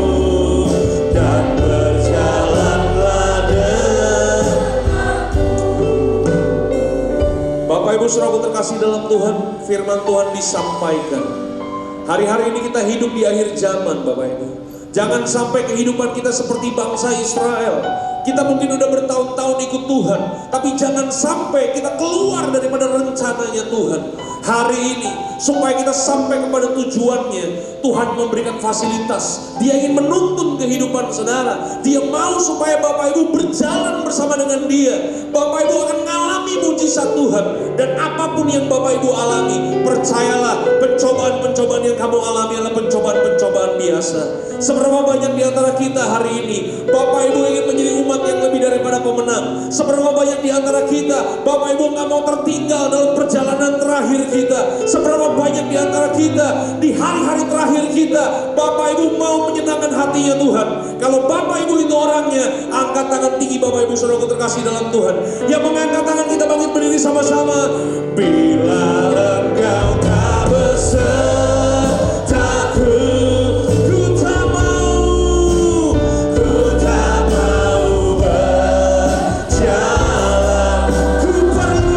dan berjalanlah Bapak Ibu saudaraku terkasih dalam Tuhan, firman Tuhan disampaikan. Hari-hari ini kita hidup di akhir zaman Bapak Ibu. Jangan sampai kehidupan kita seperti bangsa Israel. Kita mungkin udah bertahun-tahun ikut Tuhan, tapi jangan sampai kita keluar daripada rencananya Tuhan. Hari ini, supaya kita sampai kepada tujuannya, Tuhan memberikan fasilitas. Dia ingin menuntun kehidupan saudara. Dia mau supaya Bapak Ibu berjalan bersama dengan Dia. Bapak Ibu akan mengalami mujizat Tuhan. Dan apapun yang Bapak Ibu alami, percayalah, pencobaan-pencobaan yang kamu alami adalah pencobaan-pencobaan biasa. Seberapa banyak di antara kita hari ini, Bapak Ibu ingin menjadi umat yang lebih daripada pemenang. Seberapa banyak di antara kita, Bapak Ibu nggak mau tertinggal dalam perjalanan terakhir kita. Seberapa banyak di antara kita, di hari-hari terakhir kita, Bapak Ibu mau menyenangkan hatinya Tuhan. Kalau Bapak Ibu itu orangnya, angkat tangan tinggi Bapak Ibu saudaraku terkasih dalam Tuhan. Yang mengangkat tangan kita bangkit berdiri sama-sama. Bila engkau tak besertaku, ku tak mau berjalan. Ku perlu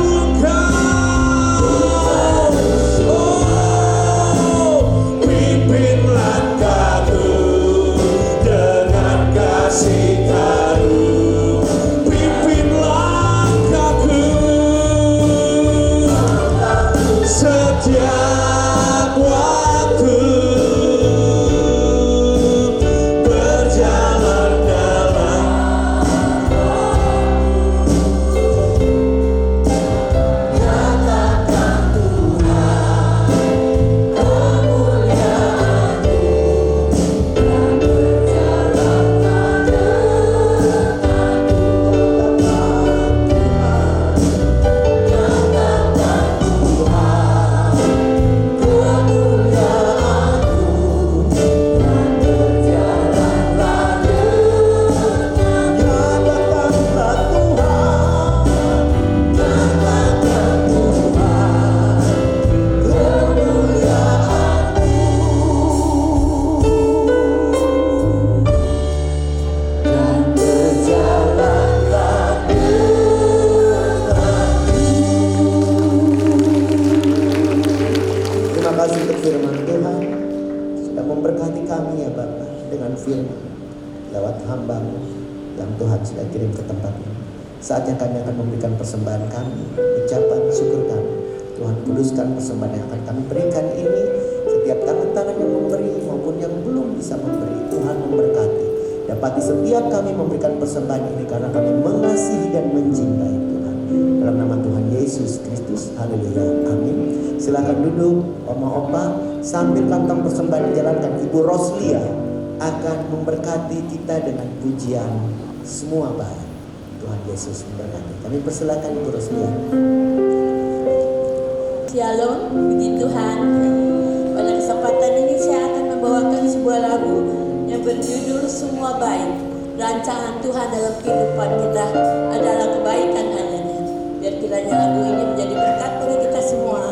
memberkati kami ya Bapa dengan firman lewat hamba-Mu yang Tuhan sudah kirim ke tempat ini. Saatnya kami akan memberikan persembahan kami, ucapan syukur kami. Tuhan, kuduskan persembahan yang akan kami berikan ini. Setiap tangan-tangan yang memberi maupun yang belum bisa memberi, Tuhan memberkati. Dapati setiap kami memberikan persembahan ini karena kami mengasihi dan mencintai Tuhan. Dalam nama Tuhan Yesus Kristus, haleluya, amin. Silakan duduk, oma-opa, sambil kantong persembahan dijalankan. Ibu Roslia akan memberkati kita dengan pujian semua baik. Tuhan Yesus memberkati. Kami persilakan Ibu Roslia. Shalom, puji Tuhan. Pada kesempatan ini saya akan membawakan sebuah lagu yang berjudul Semua Baik. Rancangan Tuhan dalam kehidupan kita adalah kebaikan adanya. Biar kiranya lagu ini menjadi berkat bagi kita semua.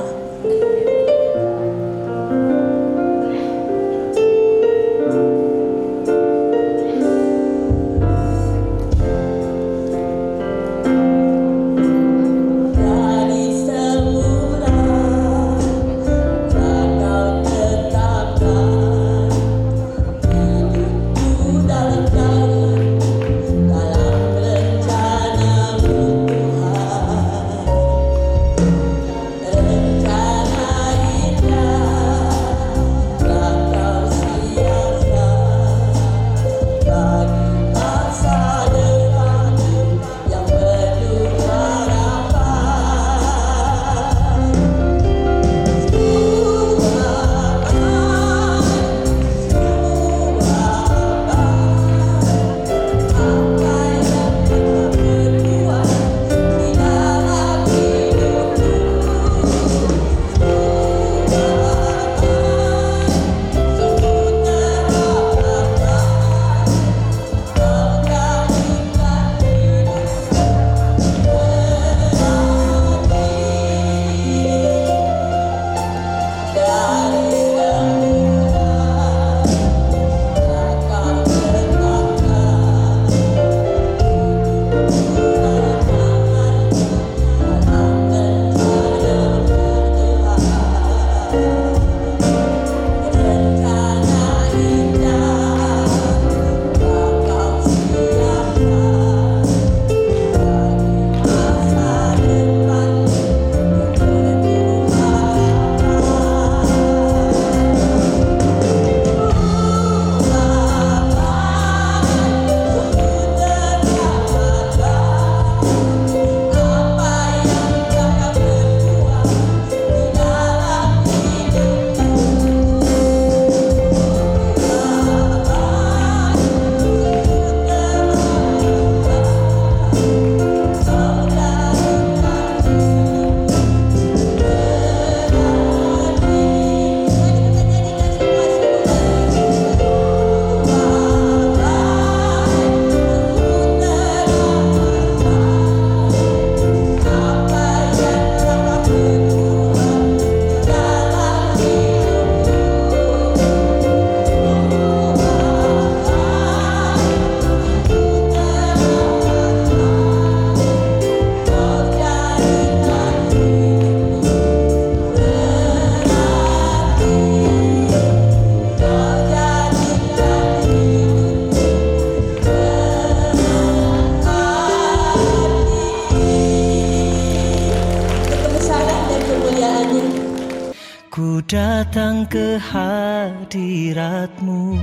Ku datang ke hadirat-Mu,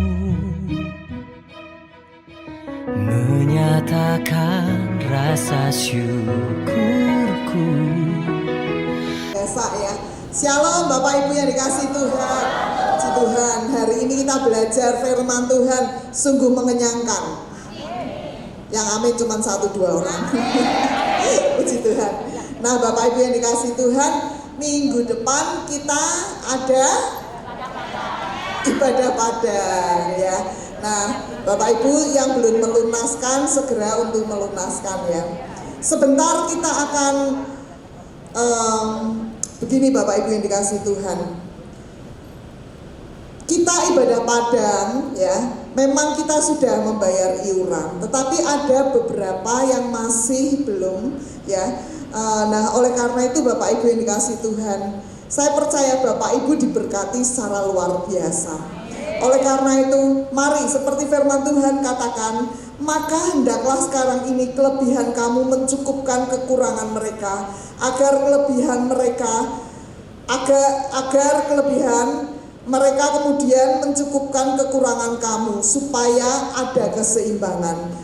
menyatakan rasa syukurku. Biasa ya. Shalom Bapak Ibu yang dikasih Tuhan. Puji Tuhan, hari ini kita belajar firman Tuhan sungguh mengenyangkan. Yang amin cuma 1-2 orang. Puji Tuhan. Nah Bapak Ibu yang dikasih Tuhan, minggu depan kita ada ibadah padang ya. Nah Bapak Ibu yang belum melunaskan segera untuk melunaskan ya. Sebentar kita akan begini Bapak Ibu yang dikasih Tuhan. Kita ibadah padang ya, memang kita sudah membayar iuran, tetapi ada beberapa yang masih belum ya. Nah oleh karena itu Bapak Ibu yang dikasih Tuhan, saya percaya Bapak Ibu diberkati secara luar biasa. Oleh karena itu, mari seperti firman Tuhan katakan, maka hendaklah sekarang ini kelebihan kamu mencukupkan kekurangan mereka, agar kelebihan mereka kemudian mencukupkan kekurangan kamu, supaya ada keseimbangan.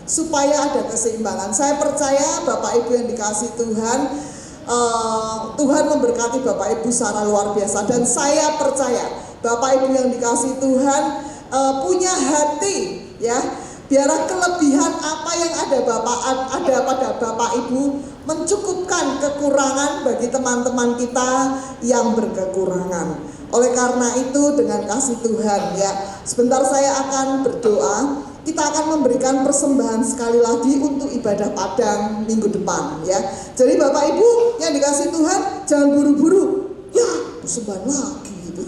Saya percaya Bapak Ibu yang dikasihi Tuhan, Tuhan memberkati Bapak Ibu secara luar biasa, dan saya percaya Bapak Ibu yang dikasihi Tuhan punya hati, ya, biar kelebihan apa yang ada pada Bapak Ibu mencukupkan kekurangan bagi teman-teman kita yang berkekurangan. Oleh karena itu, dengan kasih Tuhan, ya, sebentar saya akan berdoa. Kita akan memberikan persembahan sekali lagi untuk ibadah Padang minggu depan, ya. Jadi Bapak Ibu yang dikasih Tuhan, jangan buru-buru, ya persembahan lagi gitu.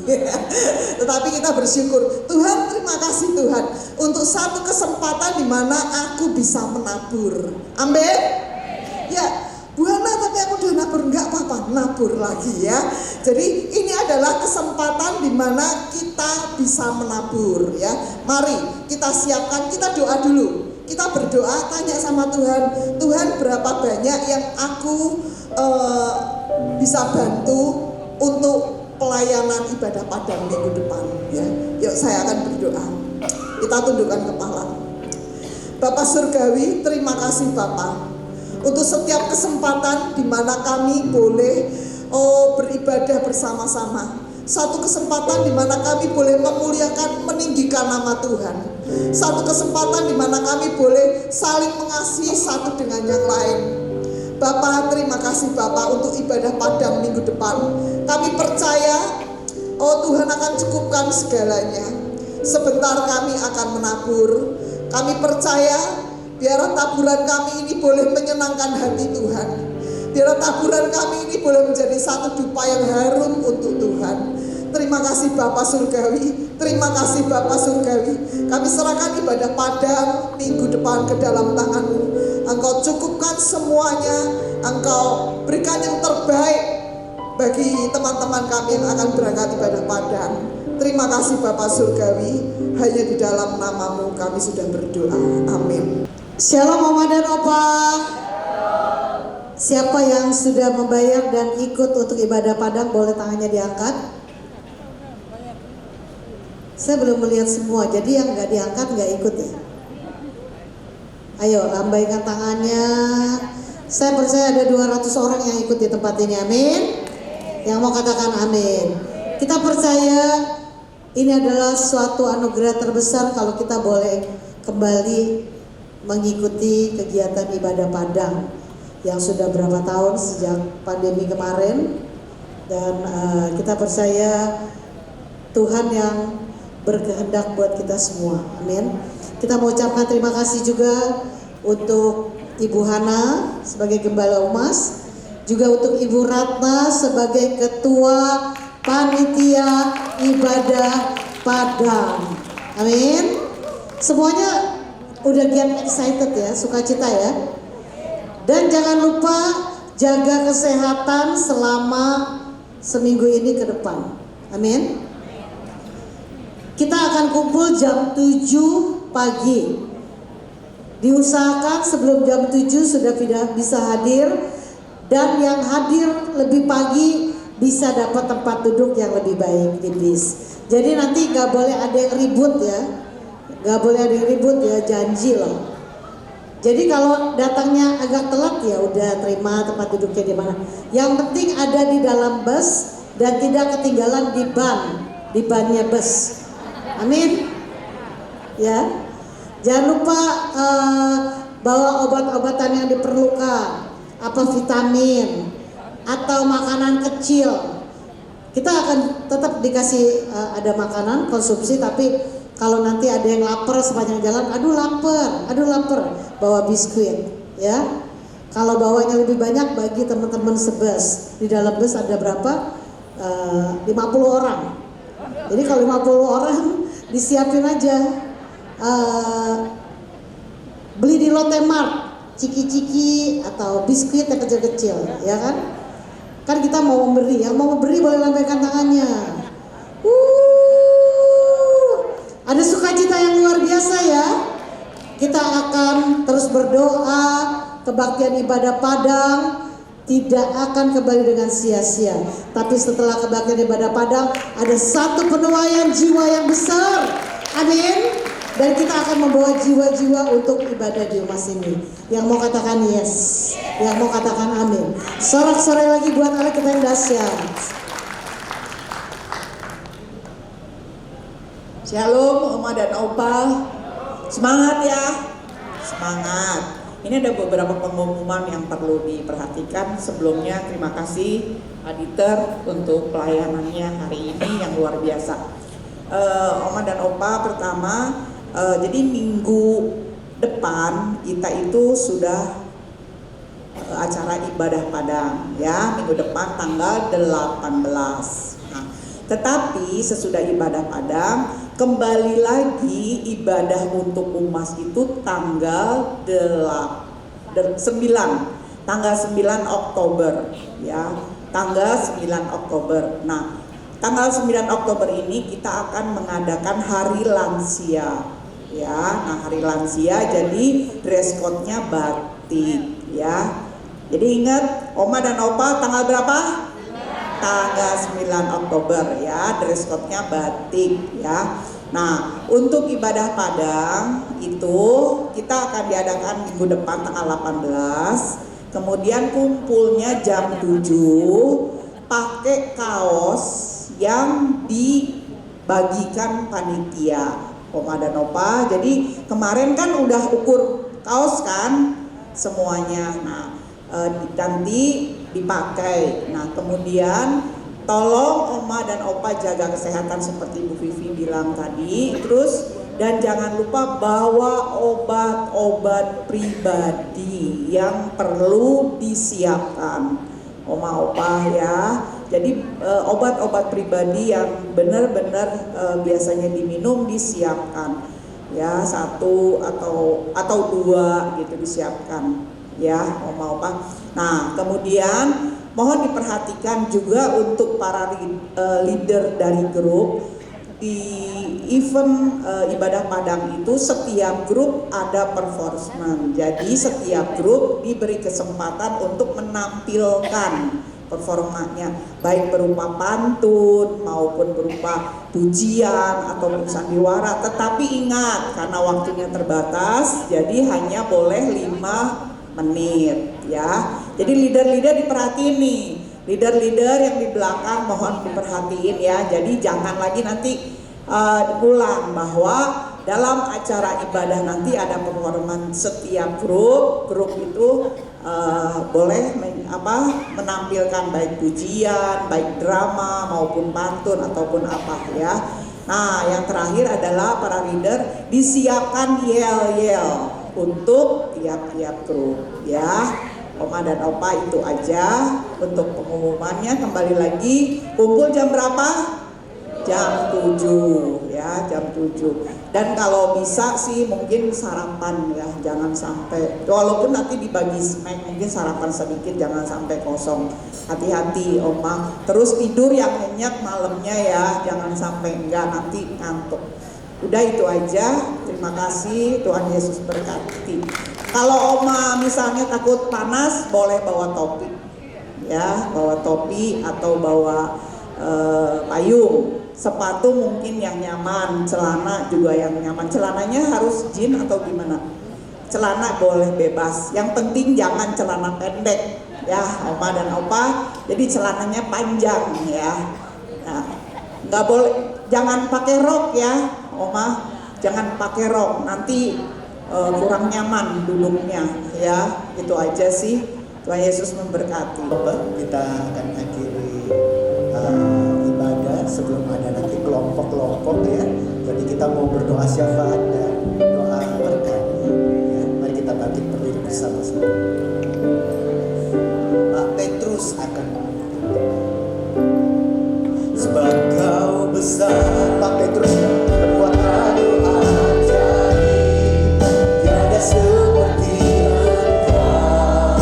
Tetapi kita bersyukur, Tuhan, terima kasih Tuhan untuk satu kesempatan di mana aku bisa menabur. Amin. Ya, Bu Hana, tapi aku udah nabur, enggak apa-apa, nabur lagi ya. Jadi ini adalah kesempatan di mana kita bisa menabur, ya. Mari kita siapkan, kita doa dulu. Kita berdoa, tanya sama Tuhan, Tuhan berapa banyak yang aku bisa bantu untuk pelayanan ibadah Padang minggu depan, ya. Yuk saya akan berdoa. Kita tundukkan kepala. Bapak Surgawi, terima kasih Bapak untuk setiap kesempatan di mana kami boleh beribadah bersama-sama. Satu kesempatan di mana kami boleh memuliakan, meninggikan nama Tuhan. Satu kesempatan di mana kami boleh saling mengasihi satu dengan yang lain. Bapak, terima kasih Bapak untuk ibadah Padang minggu depan. Kami percaya, Tuhan akan cukupkan segalanya. Sebentar kami akan menabur. Kami percaya biar taburan kami ini boleh menyenangkan hati Tuhan. Biar taburan kami ini boleh menjadi satu dupa yang harum untuk Tuhan. Terima kasih Bapak Surgawi. Terima kasih Bapak Surgawi. Kami serahkan ibadah Padang minggu depan ke dalam tangan-Mu. Engkau cukupkan semuanya. Engkau berikan yang terbaik bagi teman-teman kami yang akan berangkat ibadah Padang. Terima kasih Bapak Surgawi. Hanya di dalam nama-Mu kami sudah berdoa. Amin. Shalom Oma dan Opa. Siapa yang sudah membayar dan ikut untuk ibadah Padang boleh tangannya diangkat. Saya belum melihat semua, jadi yang nggak diangkat nggak ikut ya. Ayo lambaikan tangannya. Saya percaya ada 200 orang yang ikut di tempat ini, amin. Yang mau katakan amin. Kita percaya ini adalah suatu anugerah terbesar kalau kita boleh kembali mengikuti kegiatan ibadah Padang yang sudah berapa tahun sejak pandemi kemarin, dan kita percaya Tuhan yang berkehendak buat kita semua, amin. Kita mau ucapkan terima kasih juga untuk Ibu Hana sebagai Gembala Umas, juga untuk Ibu Ratna sebagai Ketua Panitia Ibadah Padang, amin. Semuanya udah get excited ya, sukacita ya. Dan jangan lupa jaga kesehatan selama seminggu ini ke depan. Amin. Kita akan kumpul jam 7 pagi. Diusahakan sebelum jam 7 sudah bisa hadir, dan yang hadir lebih pagi bisa dapat tempat duduk yang lebih baik di bis. Jadi nanti gak boleh ada yang ribut ya. Gak boleh ada yang ribut ya, janji loh. Jadi kalau datangnya agak telat ya udah terima tempat duduknya di mana. Yang penting ada di dalam bus dan tidak ketinggalan di bannya bus. Amin. Ya. Jangan lupa bawa obat-obatan yang diperlukan, apa vitamin atau makanan kecil. Kita akan tetap dikasih ada makanan konsumsi, tapi kalau nanti ada yang lapar sepanjang jalan, aduh lapar, bawa biskuit ya. Kalau bawanya lebih banyak bagi teman-teman sebus. Di dalam bus ada berapa? 50 orang. Jadi kalau 50 orang disiapin aja. Beli di Lotte Mart, ciki-ciki atau biskuit yang kecil-kecil, ya kan? Kan kita mau memberi, yang mau memberi boleh lambaikan tangannya. biasa ya. Kita akan terus berdoa, kebaktian ibadah padang tidak akan kembali dengan sia-sia. Tapi setelah kebaktian ibadah padang ada satu penuaian jiwa yang besar. Amin. Dan kita akan membawa jiwa-jiwa untuk ibadah di rumah sini. Yang mau katakan yes, yang mau katakan amin. Sorak-sorai lagi buat Allah kita yang dahsyat. Shalom Oma dan Opa. Semangat ya. Semangat. Ini ada beberapa pengumuman yang perlu diperhatikan. Sebelumnya terima kasih Pak Dieter untuk pelayanannya hari ini yang luar biasa. Oma dan Opa, pertama, jadi minggu depan kita itu sudah acara ibadah padang ya, minggu depan tanggal 18. Nah, tetapi sesudah ibadah padang kembali lagi ibadah untuk UMAS itu tanggal 9 Oktober ya, tanggal 9 Oktober. Nah, tanggal 9 Oktober ini kita akan mengadakan hari lansia ya. Nah, hari lansia jadi dress code-nya batik ya. Jadi ingat Oma dan Opa tanggal berapa? Tanggal 9 Oktober ya, dress code-nya batik ya. Nah, untuk ibadah padang itu kita akan diadakan minggu depan tanggal 18. Kemudian kumpulnya jam 7 pakai kaos yang dibagikan panitia Oma dan Opa. Jadi kemarin kan udah ukur kaos kan semuanya. Nah, nanti dipakai. Nah, kemudian tolong Oma dan Opa jaga kesehatan seperti Bu Vivi bilang tadi. Terus dan jangan lupa bawa obat-obat pribadi yang perlu disiapkan Oma Opa ya. Jadi obat-obat pribadi yang benar-benar biasanya diminum disiapkan ya, 1 atau 2 gitu disiapkan ya Oma Opa. Nah, kemudian mohon diperhatikan juga untuk para leader dari grup di event ibadah padang itu setiap grup ada performance. Jadi setiap grup diberi kesempatan untuk menampilkan performanya, baik berupa pantun maupun berupa pujian ataupun sandiwara. Tetapi ingat, karena waktunya terbatas, jadi hanya boleh 5 menit ya. Jadi leader-leader diperhatiin nih, leader-leader yang di belakang mohon diperhatiin ya. Jadi jangan lagi nanti ulang bahwa dalam acara ibadah nanti ada performance setiap grup itu boleh menampilkan baik pujian, baik drama maupun pantun ataupun apa ya. Nah, yang terakhir adalah para leader disiapkan yel-yel untuk tiap-tiap grup ya. Oma dan Opa itu aja untuk pengumumannya. Kembali lagi kumpul jam berapa? Jam 7 ya, jam 7. Dan kalau bisa sih mungkin sarapan ya, jangan sampai, walaupun nanti dibagi snack mungkin sarapan sedikit, jangan sampai kosong. Hati-hati Oma. Terus tidur yang nyenyak malamnya ya, jangan sampai enggak nanti ngantuk. Udah itu aja. Terima kasih, Tuhan Yesus berkati. Kalau Oma misalnya takut panas, boleh bawa topi ya, bawa topi atau bawa payung. Sepatu mungkin yang nyaman, celana juga yang nyaman. Celananya harus jeans atau gimana? Celana boleh bebas. Yang penting jangan celana pendek ya, Oma dan Opa. Jadi celananya panjang ya. Nah, nggak boleh, jangan pakai rok ya, Oma. Jangan pakai rok, nanti kurang nyaman duduknya ya. Itu aja sih. Tuhan Yesus memberkati. Kita akan akhiri ibadah sebelum ada nanti kelompok-kelompok ya. Jadi kita mau berdoa syafaat dan doa berkat ya. Mari kita bangkit berdiri bersama-sama. Pak Petrus akan sebab kau besar. Pak Petrus berbuat doa ajaib, tiada seperti Engkau,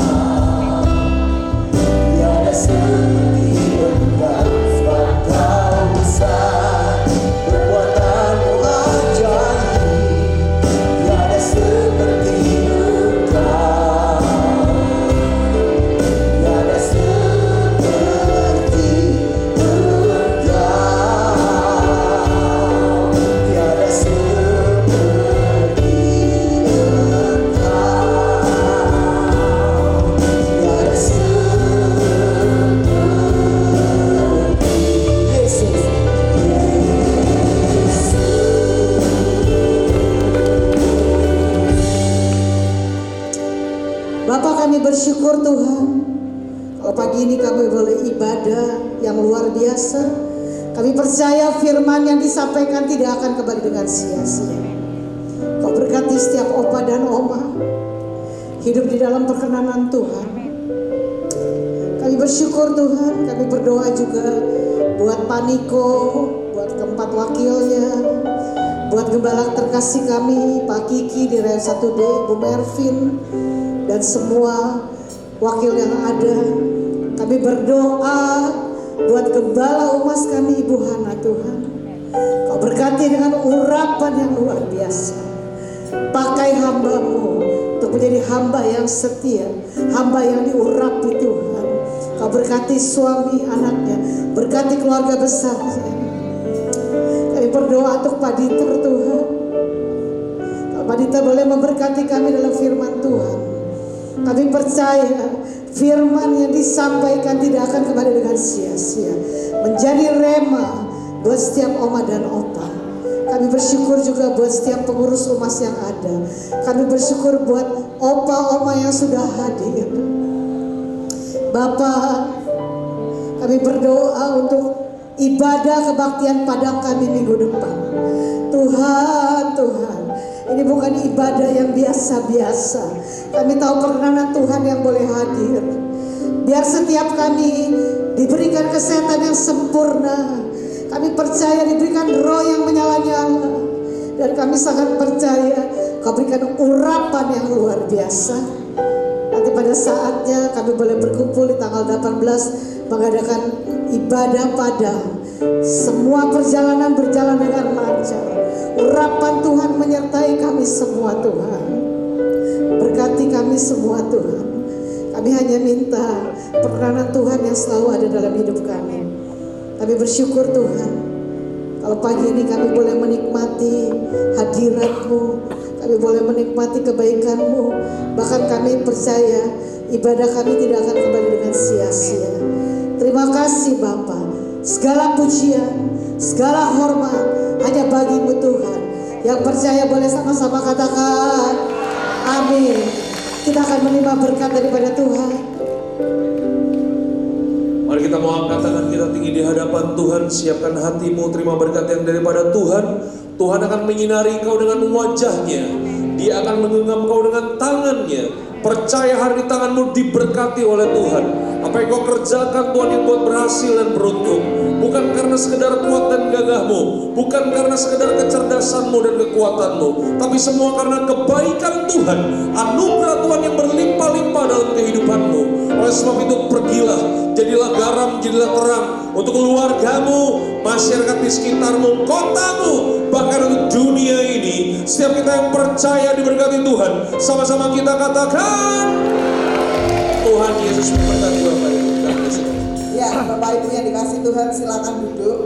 tiada seperti Engkau. Sebab kau besar, perbuatanmu ajaib, pagi ini kami boleh ibadah yang luar biasa. Kami percaya firman yang disampaikan tidak akan kembali dengan sia-sia. Kau berkati setiap opa dan oma hidup di dalam perkenanan Tuhan. Kami bersyukur Tuhan, kami berdoa juga buat Paniko, buat keempat wakilnya, buat gembala terkasih kami, Pak Kiki di Rel 1D, Bu Mervin, dan semua wakil yang ada. Kami berdoa buat gembala umas kami, Ibu Hana Tuhan. Kau berkati dengan urapan yang luar biasa. Pakai hamba-Mu untuk menjadi hamba yang setia, hamba yang diurapi Tuhan. Kau berkati suami anaknya, berkati keluarga besarnya. Kami berdoa untuk Pak Diter Tuhan. Kalau Pak Diter boleh memberkati kami dalam firman Tuhan. Kami percaya firman yang disampaikan tidak akan kembali dengan sia-sia. Menjadi rema buat setiap oma dan opa. Kami bersyukur juga buat setiap pengurus umas yang ada. Kami bersyukur buat opa-oma yang sudah hadir. Bapak, kami berdoa untuk ibadah kebaktian Padang kami minggu depan. Tuhan, ini bukan ibadah yang biasa-biasa. Kami tahu perkenanan Tuhan yang boleh hadir. Biar setiap kami diberikan kesehatan yang sempurna. Kami percaya diberikan roh yang menyala-nyala. Dan kami sangat percaya Kau berikan urapan yang luar biasa. Nanti pada saatnya kami boleh berkumpul di tanggal 18 mengadakan ibadah Padang. Semua perjalanan berjalan dengan lancar. Urapan Tuhan menyertai kami semua Tuhan. Berkati kami semua Tuhan. Kami hanya minta perkenanan Tuhan yang selalu ada dalam hidup kami. Kami bersyukur Tuhan. Kalau pagi ini kami boleh menikmati hadirat-Mu, kami boleh menikmati kebaikan-Mu. Bahkan kami percaya ibadah kami tidak akan kembali dengan sia-sia. Terima kasih Bapa. Segala pujian, segala hormat hanya bagi-Mu Tuhan. Yang percaya boleh sama-sama katakan amin. Kita akan menerima berkat daripada Tuhan. Mari kita mau angkat tangan kita tinggi di hadapan Tuhan. Siapkan hatimu, terima berkat yang daripada Tuhan. Tuhan akan menyinari kau dengan wajahnya. Dia akan menggenggam kau dengan tangannya. Percaya hari tanganmu diberkati oleh Tuhan. Apa yang kau kerjakan Tuhan yang buat berhasil dan beruntung. Bukan karena sekedar kuat dan gagahmu, bukan karena sekedar kecerdasanmu dan kekuatanmu, tapi semua karena kebaikan Tuhan, anugerah Tuhan yang berlimpah-limpah dalam kehidupanmu. Oleh sebab itu pergilah, jadilah garam, jadilah terang untuk keluargamu, masyarakat di sekitarmu, kotamu, bahkan untuk dunia ini. Setiap kita yang percaya diberkati Tuhan, sama-sama kita katakan Tuhan Yesus memberkati Bapak Ibu. Ya, Bapak Ibu yang dikasih Tuhan silakan duduk.